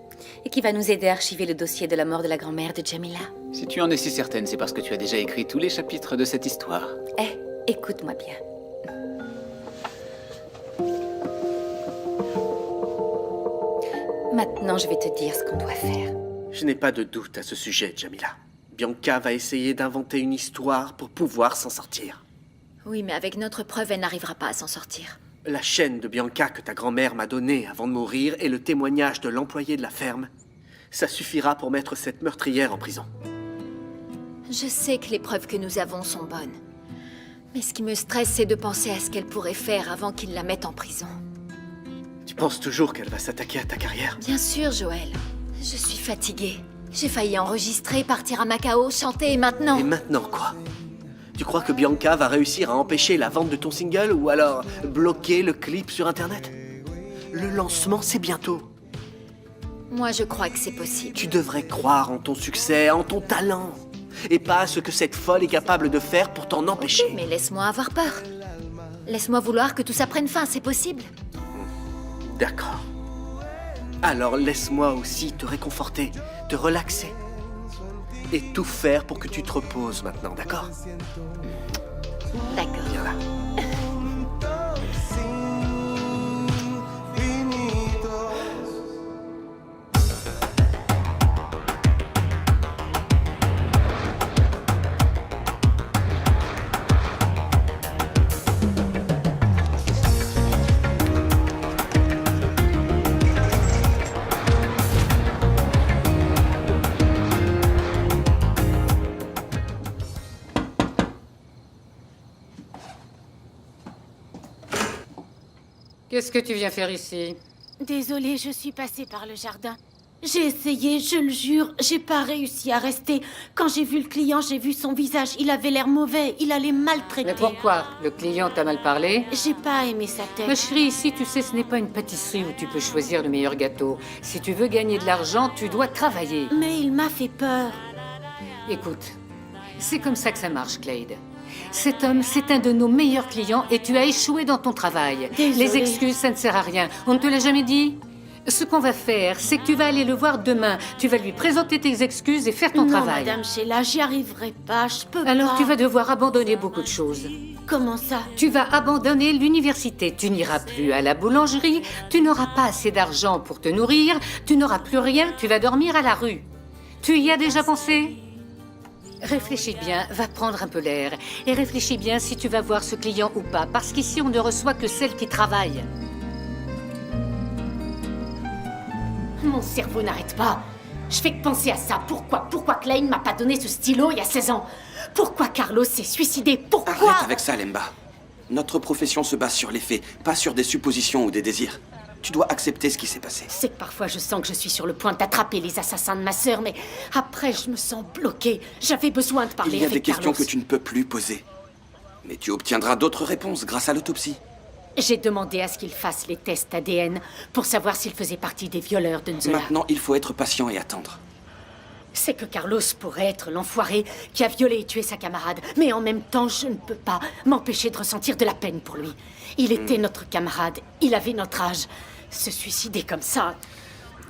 Et qui va nous aider à archiver le dossier de la mort de la grand-mère de Jamila. Si tu en es si certaine, c'est parce que tu as déjà écrit tous les chapitres de cette histoire. Écoute-moi bien. Maintenant, je vais te dire ce qu'on doit faire. Je n'ai pas de doute à ce sujet, Jamila. Bianca va essayer d'inventer une histoire pour pouvoir s'en sortir. Oui, mais avec notre preuve, elle n'arrivera pas à s'en sortir. La chaîne de Bianca que ta grand-mère m'a donnée avant de mourir et le témoignage de l'employé de la ferme, ça suffira pour mettre cette meurtrière en prison. Je sais que les preuves que nous avons sont bonnes. Mais ce qui me stresse, c'est de penser à ce qu'elle pourrait faire avant qu'ils la mettent en prison. Tu penses toujours qu'elle va s'attaquer à ta carrière? Bien sûr, Joël. Je suis fatiguée. J'ai failli enregistrer, partir à Macao, chanter et maintenant... Et maintenant quoi? Tu crois que Bianca va réussir à empêcher la vente de ton single ou alors bloquer le clip sur Internet? Le lancement, c'est bientôt. Moi, je crois que c'est possible. Tu devrais croire en ton succès, en ton talent. Et pas à ce que cette folle est capable de faire pour t'en empêcher. Ok, mais laisse-moi avoir peur. Laisse-moi vouloir que tout ça prenne fin, c'est possible. D'accord. Alors laisse-moi aussi te réconforter, te relaxer. Et tout faire pour que tu te reposes maintenant, d'accord? D'accord. Viens là. Qu'est-ce que tu viens faire ici? Désolée, je suis passée par le jardin. J'ai essayé, je le jure, j'ai pas réussi à rester. Quand j'ai vu le client, j'ai vu son visage. Il avait l'air mauvais, il allait maltraiter. Mais pourquoi? Le client t'a mal parlé? J'ai pas aimé sa tête. Ma chérie, ici, tu sais, ce n'est pas une pâtisserie où tu peux choisir le meilleur gâteau. Si tu veux gagner de l'argent, tu dois travailler. Mais il m'a fait peur. Écoute, c'est comme ça que ça marche, Clade. Cet homme, c'est un de nos meilleurs clients et tu as échoué dans ton travail. Désolée. Les excuses, ça ne sert à rien. On ne te l'a jamais dit? Ce qu'on va faire, c'est que tu vas aller le voir demain. Tu vas lui présenter tes excuses et faire ton non, travail. Madame Sheila, j'y arriverai pas, je peux pas. Alors tu vas devoir abandonner beaucoup de choses. Comment ça? Tu vas abandonner l'université, tu n'iras plus à la boulangerie, tu n'auras pas assez d'argent pour te nourrir, tu n'auras plus rien, tu vas dormir à la rue. Tu y as déjà pensé? Réfléchis bien, va prendre un peu l'air. Et réfléchis bien si tu vas voir ce client ou pas, parce qu'ici on ne reçoit que celles qui travaillent. Mon cerveau n'arrête pas. Je fais que penser à ça. Pourquoi Klein m'a pas donné ce stylo il y a 16 ans? Pourquoi Carlos s'est suicidé? Pourquoi? Arrête avec ça, Lemba. Notre profession se base sur les faits, pas sur des suppositions ou des désirs. Tu dois accepter ce qui s'est passé. C'est que parfois je sens que je suis sur le point d'attraper les assassins de ma sœur, mais après je me sens bloquée. J'avais besoin de parler Il y a avec des questions Carlos. que tu ne peux plus poser. Mais tu obtiendras d'autres réponses grâce à l'autopsie. J'ai demandé à ce qu'il fasse les tests ADN pour savoir s'il faisait partie des violeurs de Nzola. Maintenant, il faut être patient et attendre. C'est que Carlos pourrait être l'enfoiré qui a violé et tué sa camarade, mais en même temps, je ne peux pas m'empêcher de ressentir de la peine pour lui. Il était notre camarade, il avait notre âge. Se suicider comme ça...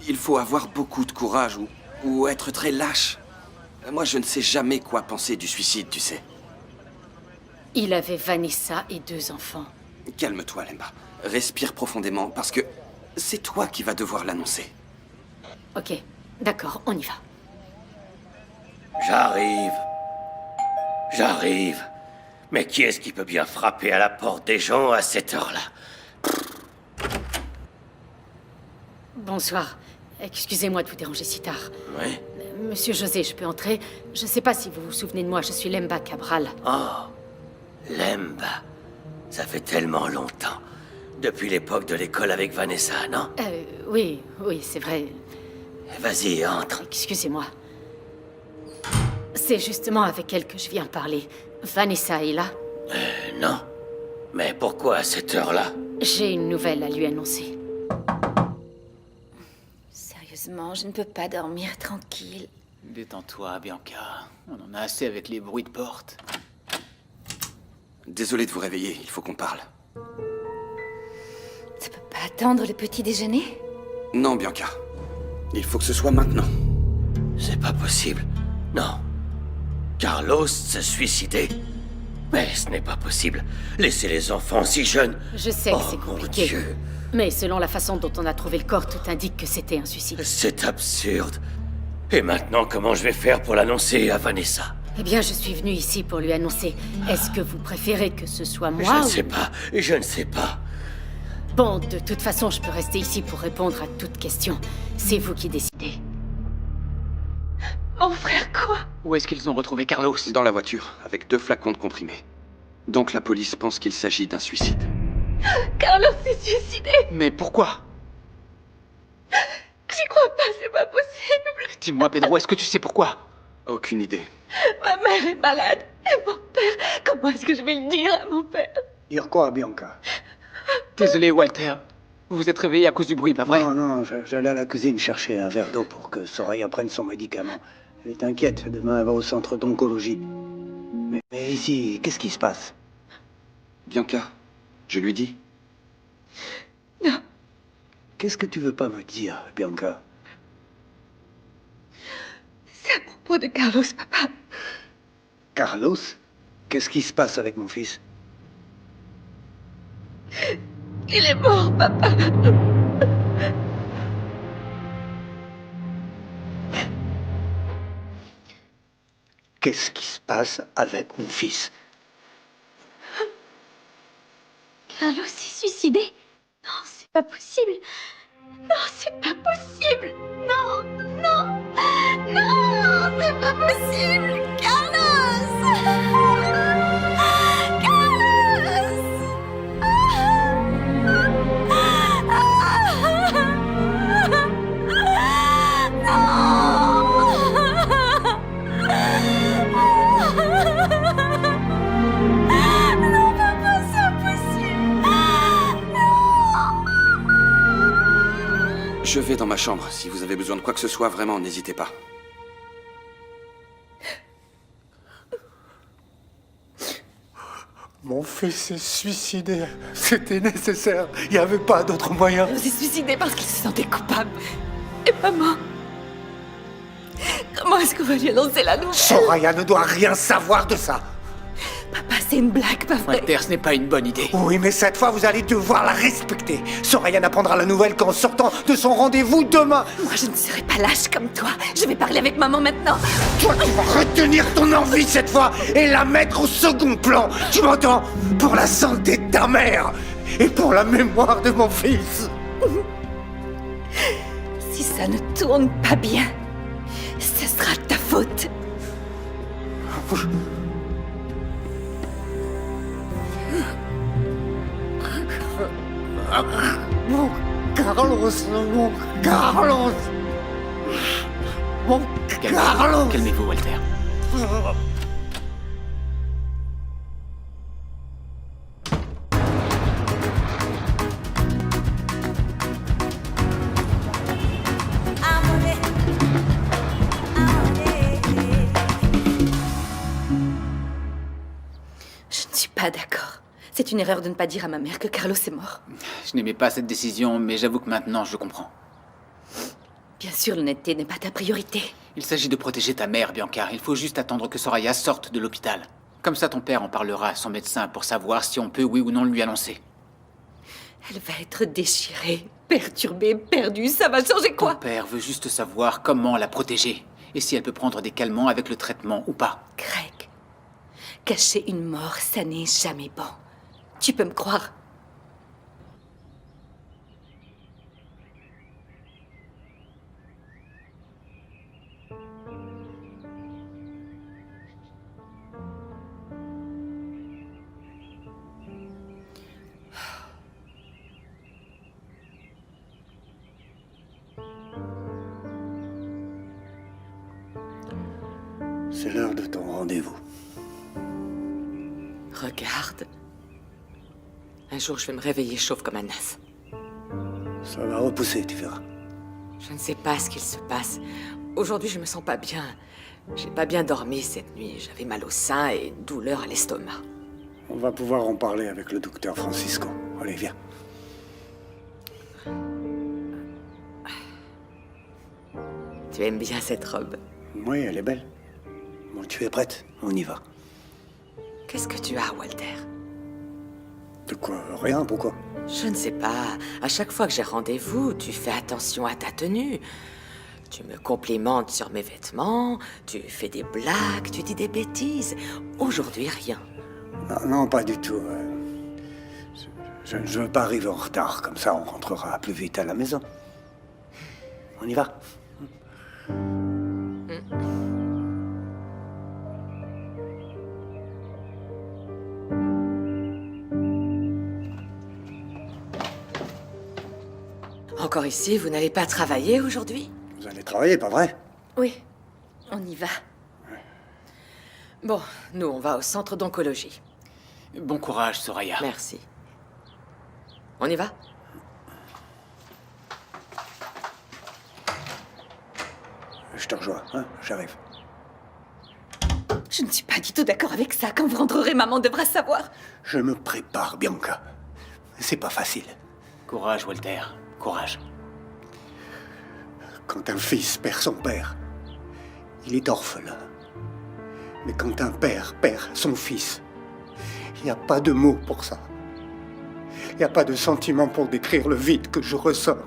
Il faut avoir beaucoup de courage ou être très lâche. Moi, je ne sais jamais quoi penser du suicide, tu sais. Il avait Vanessa et 2 enfants. Calme-toi, Lemba. Respire profondément, parce que c'est toi qui vas devoir l'annoncer. Ok, d'accord, on y va. J'arrive. Mais qui est-ce qui peut bien frapper à la porte des gens à cette heure-là? Bonsoir. Excusez-moi de vous déranger si tard. Oui? Monsieur José, je peux entrer? Je ne sais pas si vous vous souvenez de moi, je suis Lemba Cabral. Oh, Lemba. Ça fait tellement longtemps. Depuis l'époque de l'école avec Vanessa, non? Oui, c'est vrai. Vas-y, entre. Excusez-moi. C'est justement avec elle que je viens parler. Vanessa est là? Non. Mais pourquoi à cette heure-là? J'ai une nouvelle à lui annoncer. Sérieusement, je ne peux pas dormir tranquille. Détends-toi, Bianca. On en a assez avec les bruits de porte. Désolé de vous réveiller, il faut qu'on parle. Ça peut pas attendre le petit déjeuner? Non, Bianca. Il faut que ce soit maintenant. C'est pas possible. Non. Carlos se suicidait. Mais ce n'est pas possible. Laisser les enfants si jeunes. Je sais que Oh, c'est mon compliqué. Dieu. Mais selon la façon dont on a trouvé le corps, tout indique que c'était un suicide. C'est absurde. Et maintenant, comment je vais faire pour l'annoncer à Vanessa? Eh bien, je suis venue ici pour lui annoncer. Est-ce que vous préférez que ce soit moi Je ne ou... sais pas. Je ne sais pas. Bon, de toute façon, je peux rester ici pour répondre à toute question. C'est vous qui décidez. Mon frère, quoi? Où est-ce qu'ils ont retrouvé Carlos? Dans la voiture, avec 2 flacons de comprimés. Donc la police pense qu'il s'agit d'un suicide. Carlos s'est suicidé. Mais pourquoi? J'y crois pas, c'est pas possible. Dis-moi, Pedro, est-ce que tu sais pourquoi? Aucune idée. Ma mère est malade. Et mon père, comment est-ce que je vais le dire à mon père? Dire quoi, Bianca? Désolé, Walter. Vous vous êtes réveillé à cause du bruit, pas vrai? Non, j'allais à la cuisine chercher un verre d'eau pour que Soraya prenne son médicament. Elle est inquiète, demain elle va au centre d'oncologie. Mais ici, qu'est-ce qui se passe? Bianca, je lui dis. Non. Qu'est-ce que tu veux pas me dire, Bianca? C'est à propos de Carlos, papa. Carlos? Qu'est-ce qui se passe avec mon fils? Il est mort, papa. Qu'est-ce qui se passe avec mon fils? Carlos s'est suicidé? Non, c'est pas possible. Non, c'est pas possible. Non, non, non, c'est pas possible. Carlos! Je vais dans ma chambre. Si vous avez besoin de quoi que ce soit, vraiment, n'hésitez pas. Mon fils s'est suicidé. C'était nécessaire. Il n'y avait pas d'autre moyen. Il s'est suicidé parce qu'il se sentait coupable. Et maman... Comment est-ce qu'on va lui annoncer la nouvelle? Soraya ne doit rien savoir de ça. Papa, c'est une blague, pas vrai? Walter, ce n'est pas une bonne idée. Oui, mais cette fois, vous allez devoir la respecter. Soraya n'apprendra la nouvelle qu'en sortant de son rendez-vous demain. Moi, je ne serai pas lâche comme toi. Je vais parler avec maman maintenant. Toi, tu vas retenir ton envie cette fois et la mettre au second plan. Tu m'entends? Pour la santé de ta mère et pour la mémoire de mon fils. Si ça ne tourne pas bien, ce sera de ta faute. Mon Carlos, mon Carlos. Mon Carlos. Calmez-vous, Walter. Je ne suis pas d'accord. C'est une erreur de ne pas dire à ma mère que Carlos est mort. Je n'aimais pas cette décision, mais j'avoue que maintenant, je comprends. Bien sûr, l'honnêteté n'est pas ta priorité. Il s'agit de protéger ta mère, Bianca. Il faut juste attendre que Soraya sorte de l'hôpital. Comme ça, ton père en parlera à son médecin pour savoir si on peut, oui ou non, lui annoncer. Elle va être déchirée, perturbée, perdue. Ça va changer quoi? Ton père veut juste savoir comment la protéger. Et si elle peut prendre des calmants avec le traitement ou pas. Greg, cacher une mort, ça n'est jamais bon. Tu peux me croire. C'est l'heure de ton rendez-vous. Regarde. Un jour, je vais me réveiller chauve comme un as. Ça va repousser, tu verras. Je ne sais pas ce qu'il se passe. Aujourd'hui, je me sens pas bien. J'ai pas bien dormi cette nuit. J'avais mal au sein et une douleur à l'estomac. On va pouvoir en parler avec le docteur Francisco. Allez, viens. Tu aimes bien cette robe? Oui, elle est belle. Bon, tu es prête? On y va. Qu'est-ce que tu as, Walter? De quoi? Rien, pourquoi? Je ne sais pas. À chaque fois que j'ai rendez-vous, tu fais attention à ta tenue. Tu me complimentes sur mes vêtements, tu fais des blagues, tu dis des bêtises. Aujourd'hui, rien. Non, non, pas du tout. Je ne veux pas arriver en retard, comme ça on rentrera plus vite à la maison. On y va? Encore ici, vous n'avez pas travaillé aujourd'hui? Vous allez travailler, pas vrai? Oui, on y va. Bon, nous, on va au centre d'oncologie. Bon courage, Soraya. Merci. On y va? Je te rejoins, hein? J'arrive. Je ne suis pas du tout d'accord avec ça. Quand vous rentrerez, maman devra savoir. Je me prépare, Bianca. C'est pas facile. Courage, Walter. Courage. Quand un fils perd son père, il est orphelin. Mais quand un père perd son fils, il n'y a pas de mots pour ça. Il n'y a pas de sentiment pour décrire le vide que je ressens.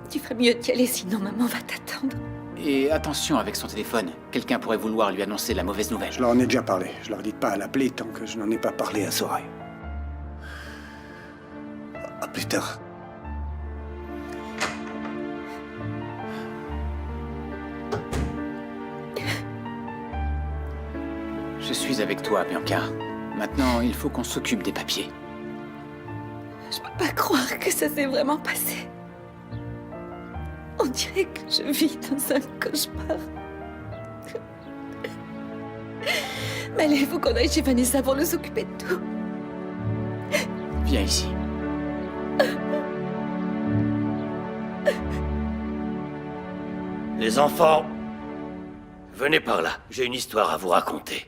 Tu ferais mieux d'y aller, sinon maman va t'attendre. Et attention avec son téléphone. Quelqu'un pourrait vouloir lui annoncer la mauvaise nouvelle. Je leur en ai déjà parlé. Je leur dis pas à l'appeler tant que je n'en ai pas parlé à Soraya. À plus tard. Je suis avec toi, Bianca. Maintenant, il faut qu'on s'occupe des papiers. Je peux pas croire que ça s'est vraiment passé. On dirait que je vis dans un cauchemar. Mais allez, il faut qu'on aille chez Vanessa pour nous occuper de tout. Viens ici. Les enfants, venez par là. J'ai une histoire à vous raconter.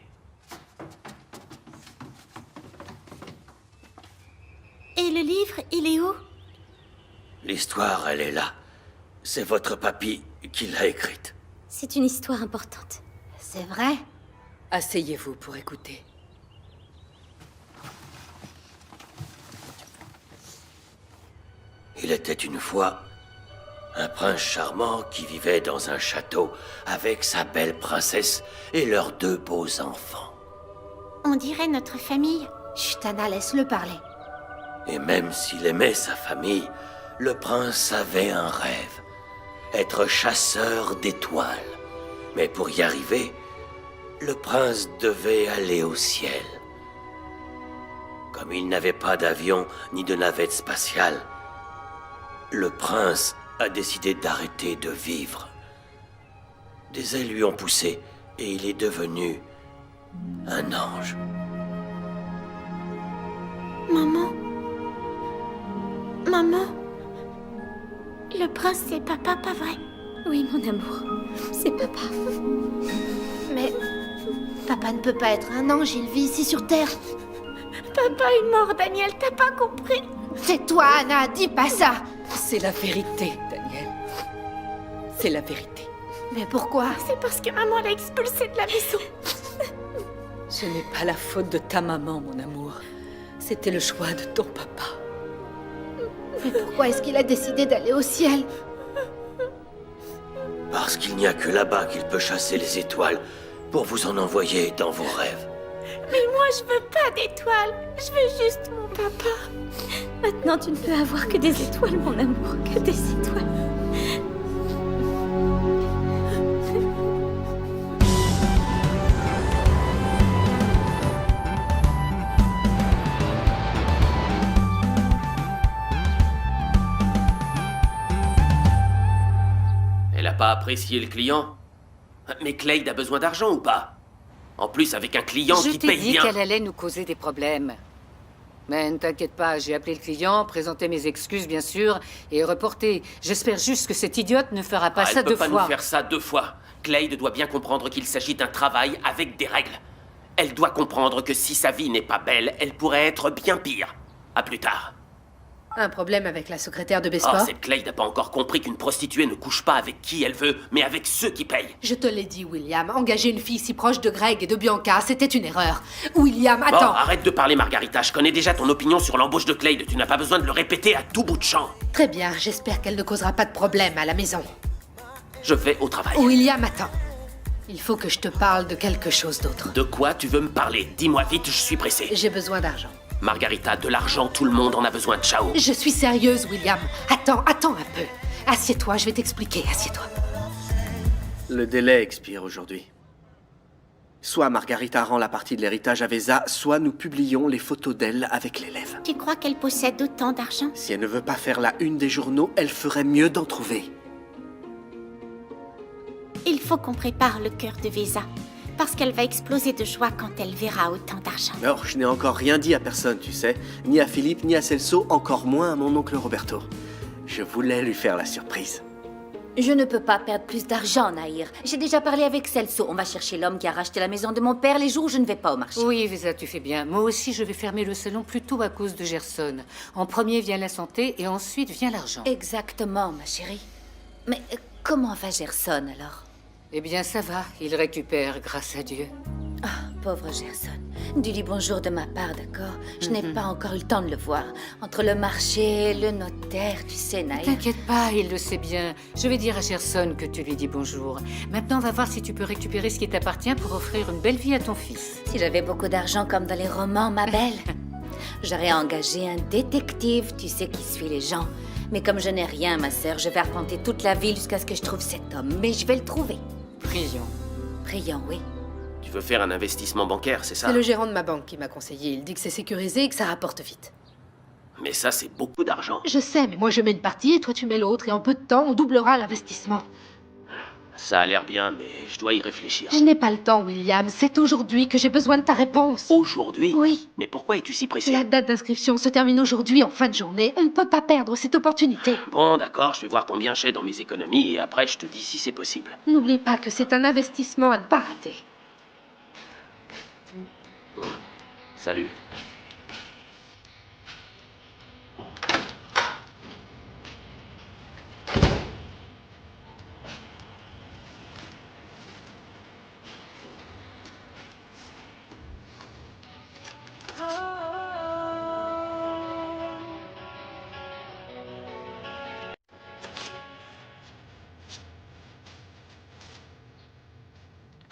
Et le livre, il est où? L'histoire, elle est là. C'est votre papy qui l'a écrite. C'est une histoire importante. C'est vrai? Asseyez-vous pour écouter. Il était une fois un prince charmant qui vivait dans un château avec sa belle princesse et leurs 2 beaux enfants. On dirait notre famille. Chut, Anna, laisse-le parler. Et même s'il aimait sa famille, le prince avait un rêve. Être chasseur d'étoiles. Mais pour y arriver, le prince devait aller au ciel. Comme il n'avait pas d'avion ni de navette spatiale, le prince a décidé d'arrêter de vivre. Des ailes lui ont poussé et il est devenu un ange. Maman? Maman? Le prince, c'est papa, pas vrai? Oui, mon amour. C'est papa. Mais papa ne peut pas être un ange, il vit ici sur Terre. Papa est mort, Daniel, t'as pas compris? Tais-toi, Anna, dis pas ça. C'est la vérité, Daniel. C'est la vérité. Mais pourquoi? C'est parce que maman l'a expulsé de la maison. Ce n'est pas la faute de ta maman, mon amour. C'était le choix de ton papa. Mais pourquoi est-ce qu'il a décidé d'aller au ciel? Parce qu'il n'y a que là-bas qu'il peut chasser les étoiles pour vous en envoyer dans vos rêves. Mais moi, je veux pas d'étoiles. Je veux juste mon papa. Maintenant, tu ne peux avoir que des étoiles, mon amour. Que des étoiles. Elle a pas apprécié le client? Mais Clade a besoin d'argent ou pas? En plus, avec un client Je qui t'ai paye dit bien. qu'elle allait nous causer des problèmes. Mais ne t'inquiète pas, j'ai appelé le client, présenté mes excuses bien sûr, et reporté. J'espère juste que cette idiote ne fera pas ça Elle peut 2 pas fois. nous faire ça 2 fois. Clade doit bien comprendre qu'il s'agit d'un travail avec des règles. Elle doit comprendre que si sa vie n'est pas belle, elle pourrait être bien pire. À plus tard. Un problème avec la secrétaire de Oh, Besport? cette Clade n'a pas encore compris qu'une prostituée ne couche pas avec qui elle veut, mais avec ceux qui payent. Je te l'ai dit, William. Engager une fille si proche de Greg et de Bianca, c'était une erreur. William, Bon, attends. arrête de parler, Margarita. Je connais déjà ton opinion sur l'embauche de Clade. Tu n'as pas besoin de le répéter à tout bout de champ. Très bien, j'espère qu'elle ne causera pas de problème à la maison. Je vais au travail. William, attends. Il faut que je te parle de quelque chose d'autre. De quoi tu veux me parler? Dis-moi vite, je suis pressé. J'ai besoin d'argent. Margarita, de l'argent, tout le monde en a besoin. Ciao. Je suis sérieuse, William. Attends un peu. Assieds-toi, je vais t'expliquer. Assieds-toi. Le délai expire aujourd'hui. Soit Margarita rend la partie de l'héritage à Vesa, soit nous publions les photos d'elle avec l'élève. Tu crois qu'elle possède autant d'argent? Si elle ne veut pas faire la une des journaux, elle ferait mieux d'en trouver. Il faut qu'on prépare le cœur de Vesa. Parce qu'elle va exploser de joie quand elle verra autant d'argent. Alors, je n'ai encore rien dit à personne, tu sais. Ni à Philippe, ni à Celso, encore moins à mon oncle Roberto. Je voulais lui faire la surprise. Je ne peux pas perdre plus d'argent, Nahir. J'ai déjà parlé avec Celso. On va chercher l'homme qui a racheté la maison de mon père les jours où je ne vais pas au marché. Oui, Vesa, tu fais bien. Moi aussi, je vais fermer le salon plus tôt à cause de Gerson. En premier vient la santé et ensuite vient l'argent. Exactement, ma chérie. Mais comment va Gerson, alors? Eh bien, ça va. Il récupère, grâce à Dieu. Ah, pauvre Gerson. Dis-lui bonjour de ma part, d'accord? Je n'ai pas encore eu le temps de le voir. Entre le marché, le notaire, tu sais, Nahir. T'inquiète pas, il le sait bien. Je vais dire à Gerson que tu lui dis bonjour. Maintenant, on va voir si tu peux récupérer ce qui t'appartient pour offrir une belle vie à ton fils. Si j'avais beaucoup d'argent comme dans les romans, ma belle, j'aurais engagé un détective, tu sais, qui suit les gens. Mais comme je n'ai rien, ma sœur, je vais arpenter toute la ville jusqu'à ce que je trouve cet homme. Mais je vais le trouver. Prions. Prions, oui. Tu veux faire un investissement bancaire, c'est ça? C'est le gérant de ma banque qui m'a conseillé. Il dit que c'est sécurisé et que ça rapporte vite. Mais ça, c'est beaucoup d'argent. Je sais, mais moi je mets une partie et toi tu mets l'autre. Et en peu de temps, on doublera l'investissement. Ça a l'air bien, mais je dois y réfléchir. Je n'ai pas le temps, William. C'est aujourd'hui que j'ai besoin de ta réponse. Aujourd'hui? Oui. Mais pourquoi es-tu si pressé? La date d'inscription se termine aujourd'hui en fin de journée. On ne peut pas perdre cette opportunité. Bon, d'accord, je vais voir combien j'ai dans mes économies et après je te dis si c'est possible. N'oublie pas que c'est un investissement à ne pas rater. Salut.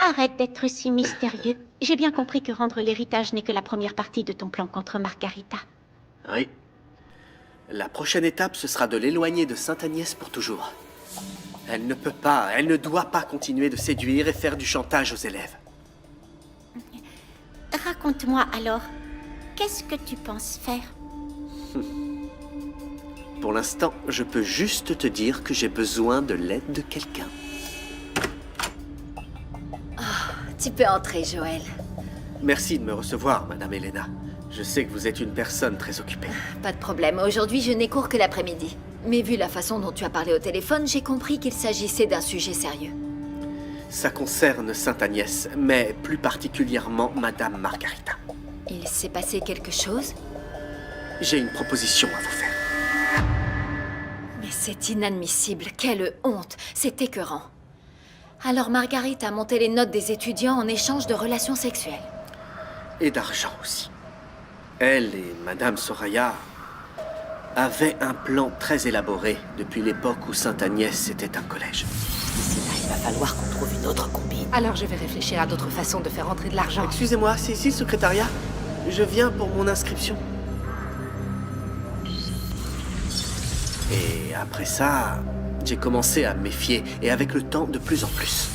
Arrête d'être si mystérieux. J'ai bien compris que rendre l'héritage n'est que la première partie de ton plan contre Margarita. Oui. La prochaine étape, ce sera de l'éloigner de Sainte-Agnès pour toujours. Elle ne peut pas, elle ne doit pas continuer de séduire et faire du chantage aux élèves. Raconte-moi alors, qu'est-ce que tu penses faire? Pour l'instant, je peux juste te dire que j'ai besoin de l'aide de quelqu'un. Tu peux entrer, Joël. Merci de me recevoir, Madame Elena. Je sais que vous êtes une personne très occupée. Pas de problème, aujourd'hui je n'ai cours que l'après-midi. Mais vu la façon dont tu as parlé au téléphone, j'ai compris qu'il s'agissait d'un sujet sérieux. Ça concerne Sainte-Agnès, mais plus particulièrement Madame Margarita. Il s'est passé quelque chose? J'ai une proposition à vous faire. Mais c'est inadmissible, quelle honte, c'est écœurant. Alors Marguerite a monté les notes des étudiants en échange de relations sexuelles. Et d'argent aussi. Elle et Madame Soraya avaient un plan très élaboré depuis l'époque où Sainte-Agnès était un collège. D'ici là, il va falloir qu'on trouve une autre combine. Alors je vais réfléchir à d'autres façons de faire entrer de l'argent. Excusez-moi, c'est ici le secrétariat? Je viens pour mon inscription. Et après ça, j'ai commencé à me méfier, et avec le temps, de plus en plus.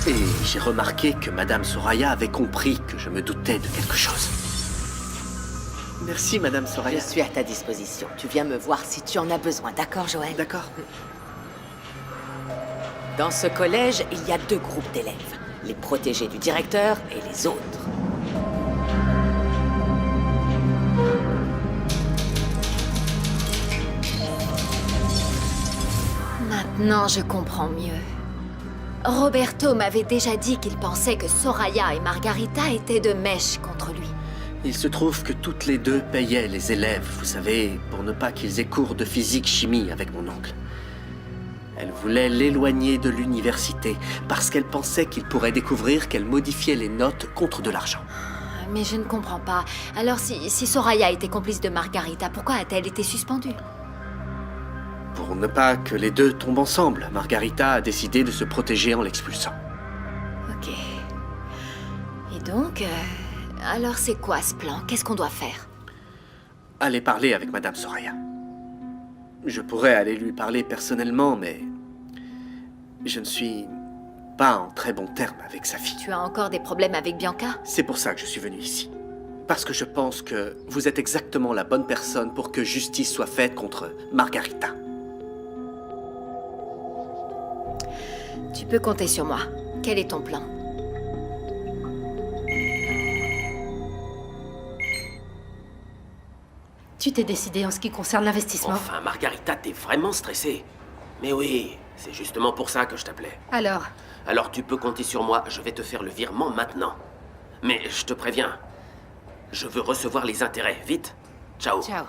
Et j'ai remarqué que Madame Soraya avait compris que je me doutais de quelque chose. Merci, Madame Soraya. Je suis à ta disposition. Tu viens me voir si tu en as besoin, d'accord, Joël? D'accord. Dans ce collège, il y a 2 groupes d'élèves. Les protégés du directeur et les autres. Maintenant, je comprends mieux. Roberto m'avait déjà dit qu'il pensait que Soraya et Margarita étaient de mèche contre lui. Il se trouve que toutes les deux payaient les élèves, vous savez, pour ne pas qu'ils aient cours de physique-chimie avec mon oncle. Elle voulait l'éloigner de l'université parce qu'elle pensait qu'il pourrait découvrir qu'elle modifiait les notes contre de l'argent. Mais je ne comprends pas. Alors si Soraya était complice de Margarita, pourquoi a-t-elle été suspendue? Pour ne pas que les deux tombent ensemble, Margarita a décidé de se protéger en l'expulsant. Ok. Et donc, alors c'est quoi ce plan? Qu'est-ce qu'on doit faire? Allez parler avec Madame Soraya. Je pourrais aller lui parler personnellement, mais je ne suis pas en très bons termes avec sa fille. Tu as encore des problèmes avec Bianca? C'est pour ça que je suis venu ici. Parce que je pense que vous êtes exactement la bonne personne pour que justice soit faite contre Margarita. Tu peux compter sur moi. Quel est ton plan? Tu t'es décidé en ce qui concerne l'investissement? Enfin, Margarita, t'es vraiment stressée. Mais oui, c'est justement pour ça que je t'appelais. Alors tu peux compter sur moi, je vais te faire le virement maintenant. Mais je te préviens, je veux recevoir les intérêts, vite. Ciao. Ciao.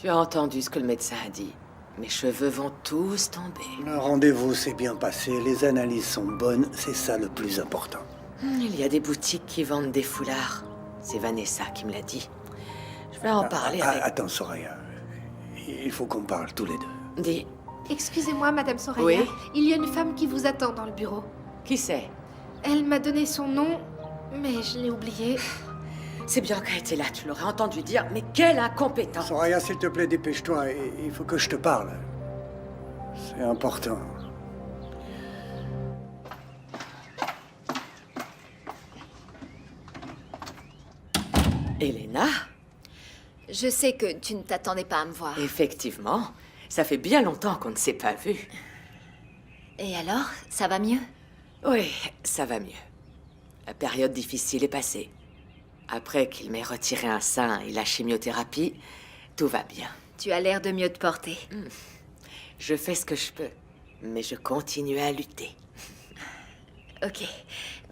Tu as entendu ce que le médecin a dit. Mes cheveux vont tous tomber. Le rendez-vous s'est bien passé, les analyses sont bonnes, c'est ça le plus important. Il y a des boutiques qui vendent des foulards. C'est Vanessa qui me l'a dit. Je vais en parler avec... Attends, Soraya. Il faut qu'on parle tous les deux. Dis. Excusez-moi, Madame Soraya. Oui? Il y a une femme qui vous attend dans le bureau. Qui c'est? Elle m'a donné son nom, mais je l'ai oublié. C'est Bianca était là, tu l'aurais entendu dire, mais quelle incompétence! Soraya, s'il te plaît, dépêche-toi. Il faut que je te parle. C'est important. Elena? Je sais que tu ne t'attendais pas à me voir. Effectivement. Ça fait bien longtemps qu'on ne s'est pas vu. Et alors, ça va mieux? Oui, ça va mieux. La période difficile est passée. Après qu'il m'ait retiré un sein et la chimiothérapie, tout va bien. Tu as l'air de mieux te porter. Je fais ce que je peux, mais je continue à lutter. Ok.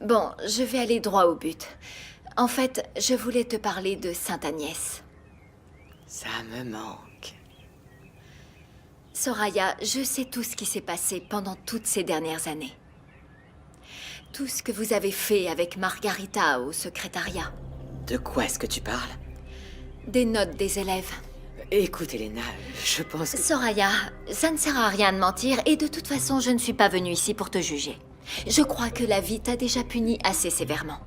Bon, je vais aller droit au but. En fait, je voulais te parler de Sainte Agnès. Ça me manque. Soraya, je sais tout ce qui s'est passé pendant toutes ces dernières années. Tout ce que vous avez fait avec Margarita au secrétariat. De quoi est-ce que tu parles? Des notes des élèves. Écoute, Elena, je pense que... Soraya, ça ne sert à rien de mentir et de toute façon, je ne suis pas venue ici pour te juger. Je crois que la vie t'a déjà puni assez sévèrement.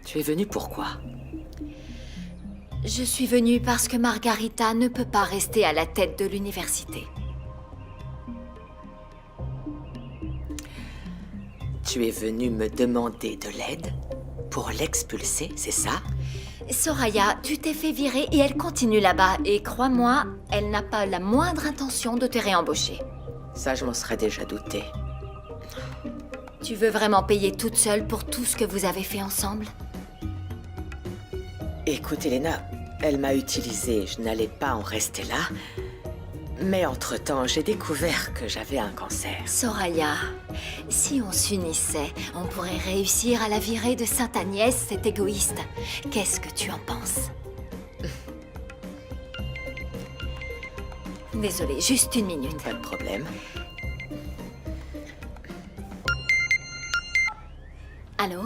Tu es venue pourquoi? Je suis venue parce que Margarita ne peut pas rester à la tête de l'université. Tu es venue me demander de l'aide pour l'expulser, c'est ça? Soraya, tu t'es fait virer et elle continue là-bas. Et crois-moi, elle n'a pas la moindre intention de te réembaucher. Ça, je m'en serais déjà douté. Tu veux vraiment payer toute seule pour tout ce que vous avez fait ensemble? Écoute, Elena, elle m'a utilisée, je n'allais pas en rester là. Mais entre-temps, j'ai découvert que j'avais un cancer. Soraya, si on s'unissait, on pourrait réussir à la virer de Sainte Agnès, cette égoïste. Qu'est-ce que tu en penses? Désolée, juste une minute. Pas de problème. Allô?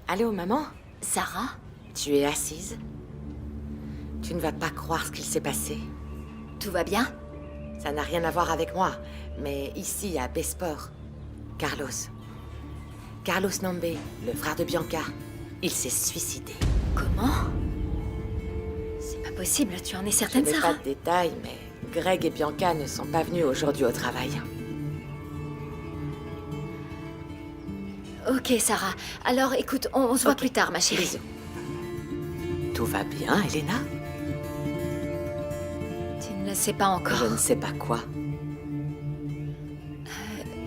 Allô, maman? Sarah? Tu es assise? Tu ne vas pas croire ce qu'il s'est passé. Tout va bien? Ça n'a rien à voir avec moi, mais ici, à Besport, Carlos Nambe, le frère de Bianca, il s'est suicidé. Comment? C'est pas possible, tu en es certaine, Je n'ai Sarah? pas de détails, mais Greg et Bianca ne sont pas venus aujourd'hui au travail. Ok, Sarah. Alors, écoute, on se voit plus tard, ma chérie. Bisous. Tout va bien, Elena? Tu ne le sais pas encore. Je ne sais pas quoi.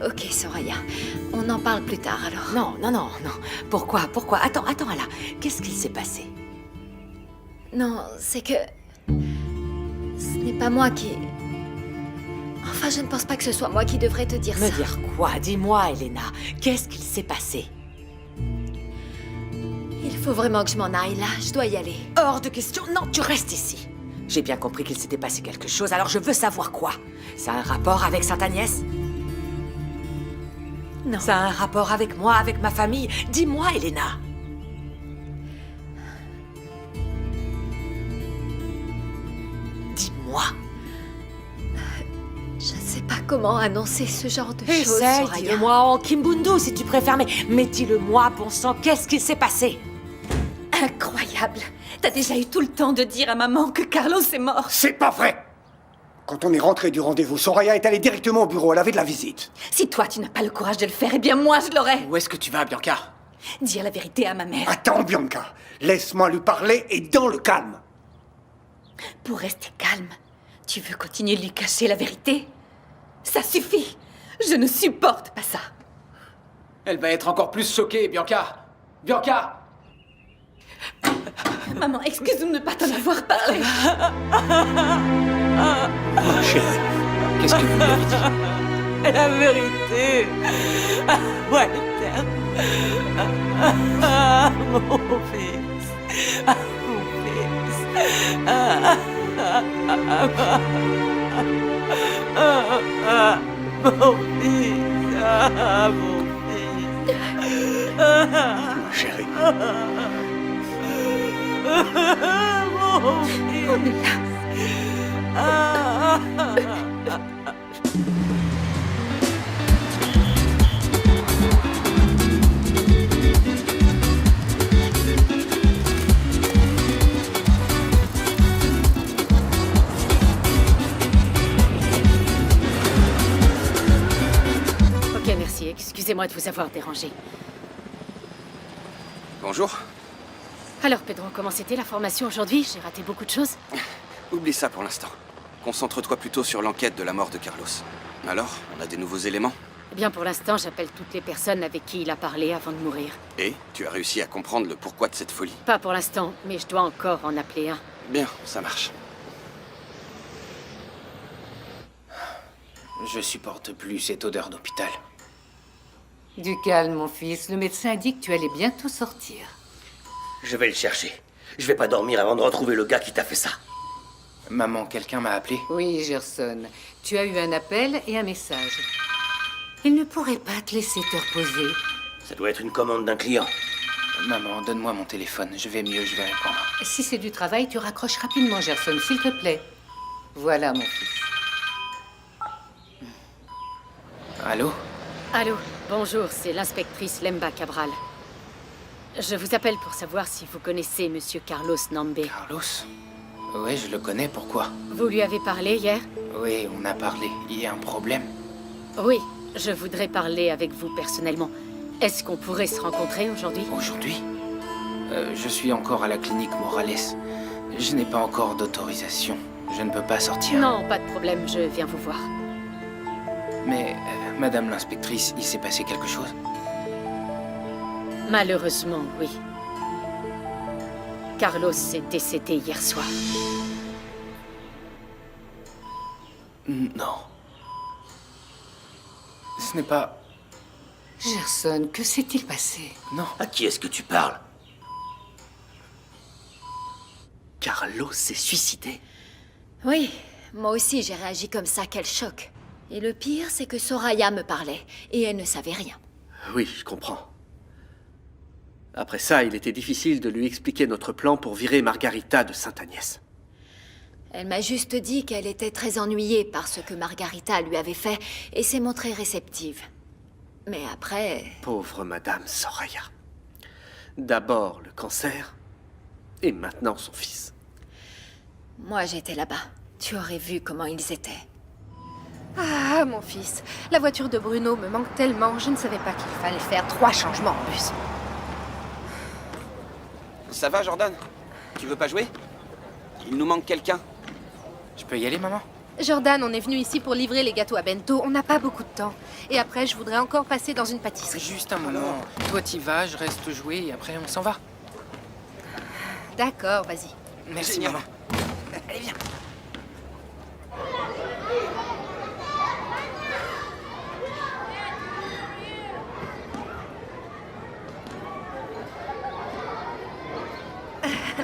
Ok, Soraya. On en parle plus tard, alors. Non. Pourquoi? Attends, là. Qu'est-ce qu'il s'est passé? Non, c'est que... Ce n'est pas moi qui... Enfin, je ne pense pas que ce soit moi qui devrais te dire ça. Me dire quoi? Dis-moi, Elena. Qu'est-ce qu'il s'est passé? Il faut vraiment que je m'en aille, là. Je dois y aller. Hors de question. Non, tu restes ici. J'ai bien compris qu'il s'était passé quelque chose, alors je veux savoir quoi. Ça a un rapport avec Sainte Agnès? Non. Ça a un rapport avec moi, avec ma famille? Dis-moi, Elena. Dis-moi. Je ne sais pas comment annoncer ce genre de choses, Essaye, Soraya. dis-le-moi en Kimbundu si tu préfères, mais dis-le-moi, bon sang, qu'est-ce qui s'est passé? Incroyable. T'as déjà eu tout le temps de dire à maman que Carlos est mort. C'est pas vrai! Quand on est rentré du rendez-vous, Soraya est allée directement au bureau, elle avait de la visite. Si toi, tu n'as pas le courage de le faire, eh bien moi, je l'aurais. Où est-ce que tu vas, Bianca? Dire la vérité à ma mère. Attends, Bianca, laisse-moi lui parler et dans le calme. Pour rester calme, tu veux continuer de lui cacher la vérité? Ça suffit. Je ne supporte pas ça. Elle va être encore plus choquée, Bianca. Bianca! Maman, excuse-moi de ne pas t'en avoir parlé. Ma chérie. Qu'est-ce que vous lui avez dit? La vérité. Walter. Mon fils. Mon fils. Mon fils. Mon fils. Ma chérie. Mon fils. On est là. Ok, merci. Excusez-moi de vous avoir dérangé. Bonjour. Alors, Pedro, comment c'était la formation aujourd'hui? J'ai raté beaucoup de choses. Oublie ça pour l'instant. Concentre-toi plutôt sur l'enquête de la mort de Carlos. Alors, on a des nouveaux éléments? Eh bien, pour l'instant, j'appelle toutes les personnes avec qui il a parlé avant de mourir. Et tu as réussi à comprendre le pourquoi de cette folie? Pas pour l'instant, mais je dois encore en appeler un. Bien, ça marche. Je supporte plus cette odeur d'hôpital. Du calme, mon fils. Le médecin a dit que tu allais bientôt sortir. Je vais le chercher. Je vais pas dormir avant de retrouver le gars qui t'a fait ça. Maman, quelqu'un m'a appelé. Oui, Gerson. Tu as eu un appel et un message. Il ne pourrait pas te laisser te reposer. Ça doit être une commande d'un client. Maman, donne-moi mon téléphone. Je vais mieux, je vais répondre. Si c'est du travail, tu raccroches rapidement, Gerson, s'il te plaît. Voilà, mon fils. Allô? Allô, bonjour, c'est l'inspectrice Lemba Cabral. Je vous appelle pour savoir si vous connaissez Monsieur Carlos Nambe. Carlos? Oui, je le connais, pourquoi? Vous lui avez parlé hier? Oui, on a parlé. Il y a un problème? Oui, je voudrais parler avec vous personnellement. Est-ce qu'on pourrait se rencontrer aujourd'hui? Aujourd'hui? Je suis encore à la clinique Morales. Je n'ai pas encore d'autorisation. Je ne peux pas sortir. Non, pas de problème, je viens vous voir. Mais, madame l'inspectrice, il s'est passé quelque chose? Malheureusement, oui. Carlos est décédé hier soir. Non. Ce n'est pas... Gerson, que s'est-il passé? Non. À qui est-ce que tu parles? Carlos s'est suicidé. Oui, moi aussi j'ai réagi comme ça, quel choc. Et le pire, c'est que Soraya me parlait, et elle ne savait rien. Oui, je comprends. Après ça, il était difficile de lui expliquer notre plan pour virer Margarita de Sainte-Agnès. Elle m'a juste dit qu'elle était très ennuyée par ce que Margarita lui avait fait, et s'est montrée réceptive. Mais après... Pauvre Madame Soraya. D'abord le cancer, et maintenant son fils. Moi, j'étais là-bas. Tu aurais vu comment ils étaient. Ah, mon fils, la voiture de Bruno me manque tellement, je ne savais pas qu'il fallait faire 3 changements en bus. Ça va, Jordan? Tu veux pas jouer? Il nous manque quelqu'un. Je peux y aller, maman? Jordan, on est venu ici pour livrer les gâteaux à bento, on n'a pas beaucoup de temps. Et après, je voudrais encore passer dans une pâtisserie. Juste un moment. Toi, t'y vas, je reste jouer et après, on s'en va. D'accord, vas-y. Merci, Génial. maman. Allez, viens.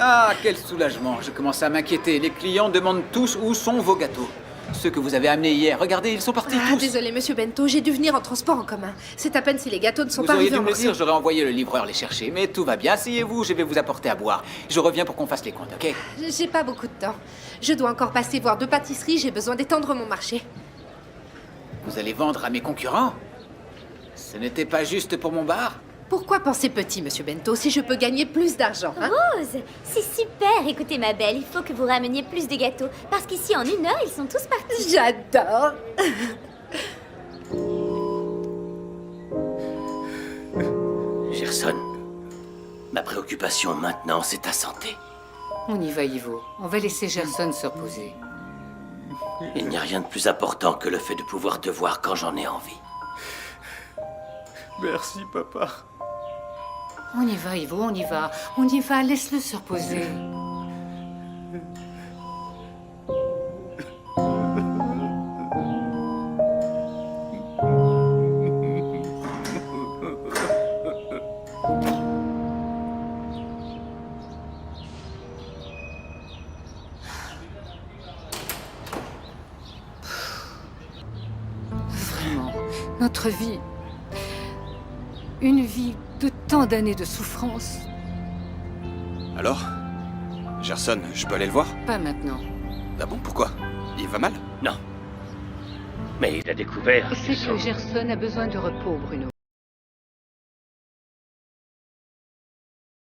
Ah, quel soulagement. Je commence à m'inquiéter. Les clients demandent tous où sont vos gâteaux. Ceux que vous avez amenés hier. Regardez, ils sont partis tous. Désolé, monsieur Bento, j'ai dû venir en transport en commun. C'est à peine si les gâteaux ne sont Vous pas auriez arrivés dû en me le dire, morceaux. j'aurais envoyé le livreur les chercher. Mais tout va bien. Asseyez-vous, je vais vous apporter à boire. Je reviens pour qu'on fasse les comptes, ok? J'ai pas beaucoup de temps. Je dois encore passer voir 2 pâtisseries, j'ai besoin d'étendre mon marché. Vous allez vendre à mes concurrents? Ce n'était pas juste pour mon bar? Pourquoi penser petit, monsieur Bento, si je peux gagner plus d'argent, hein? Rose, c'est super. Écoutez, ma belle, il faut que vous rameniez plus de gâteaux. Parce qu'ici, en 1 heure, ils sont tous partis. J'adore. Gerson, ma préoccupation maintenant, c'est ta santé. On y va, Ivo. On va laisser Gerson se reposer. Il n'y a rien de plus important que le fait de pouvoir te voir quand j'en ai envie. Merci, papa. On y va, Ivo, on y va. On y va, laisse-le se reposer. Vraiment, notre vie... Une vie de tant d'années de souffrance. Alors? Gerson, je peux aller le voir? Pas maintenant. Ah bon, pourquoi? Il va mal? Non. Mais il a découvert... C'est que Gerson a besoin de repos, Bruno.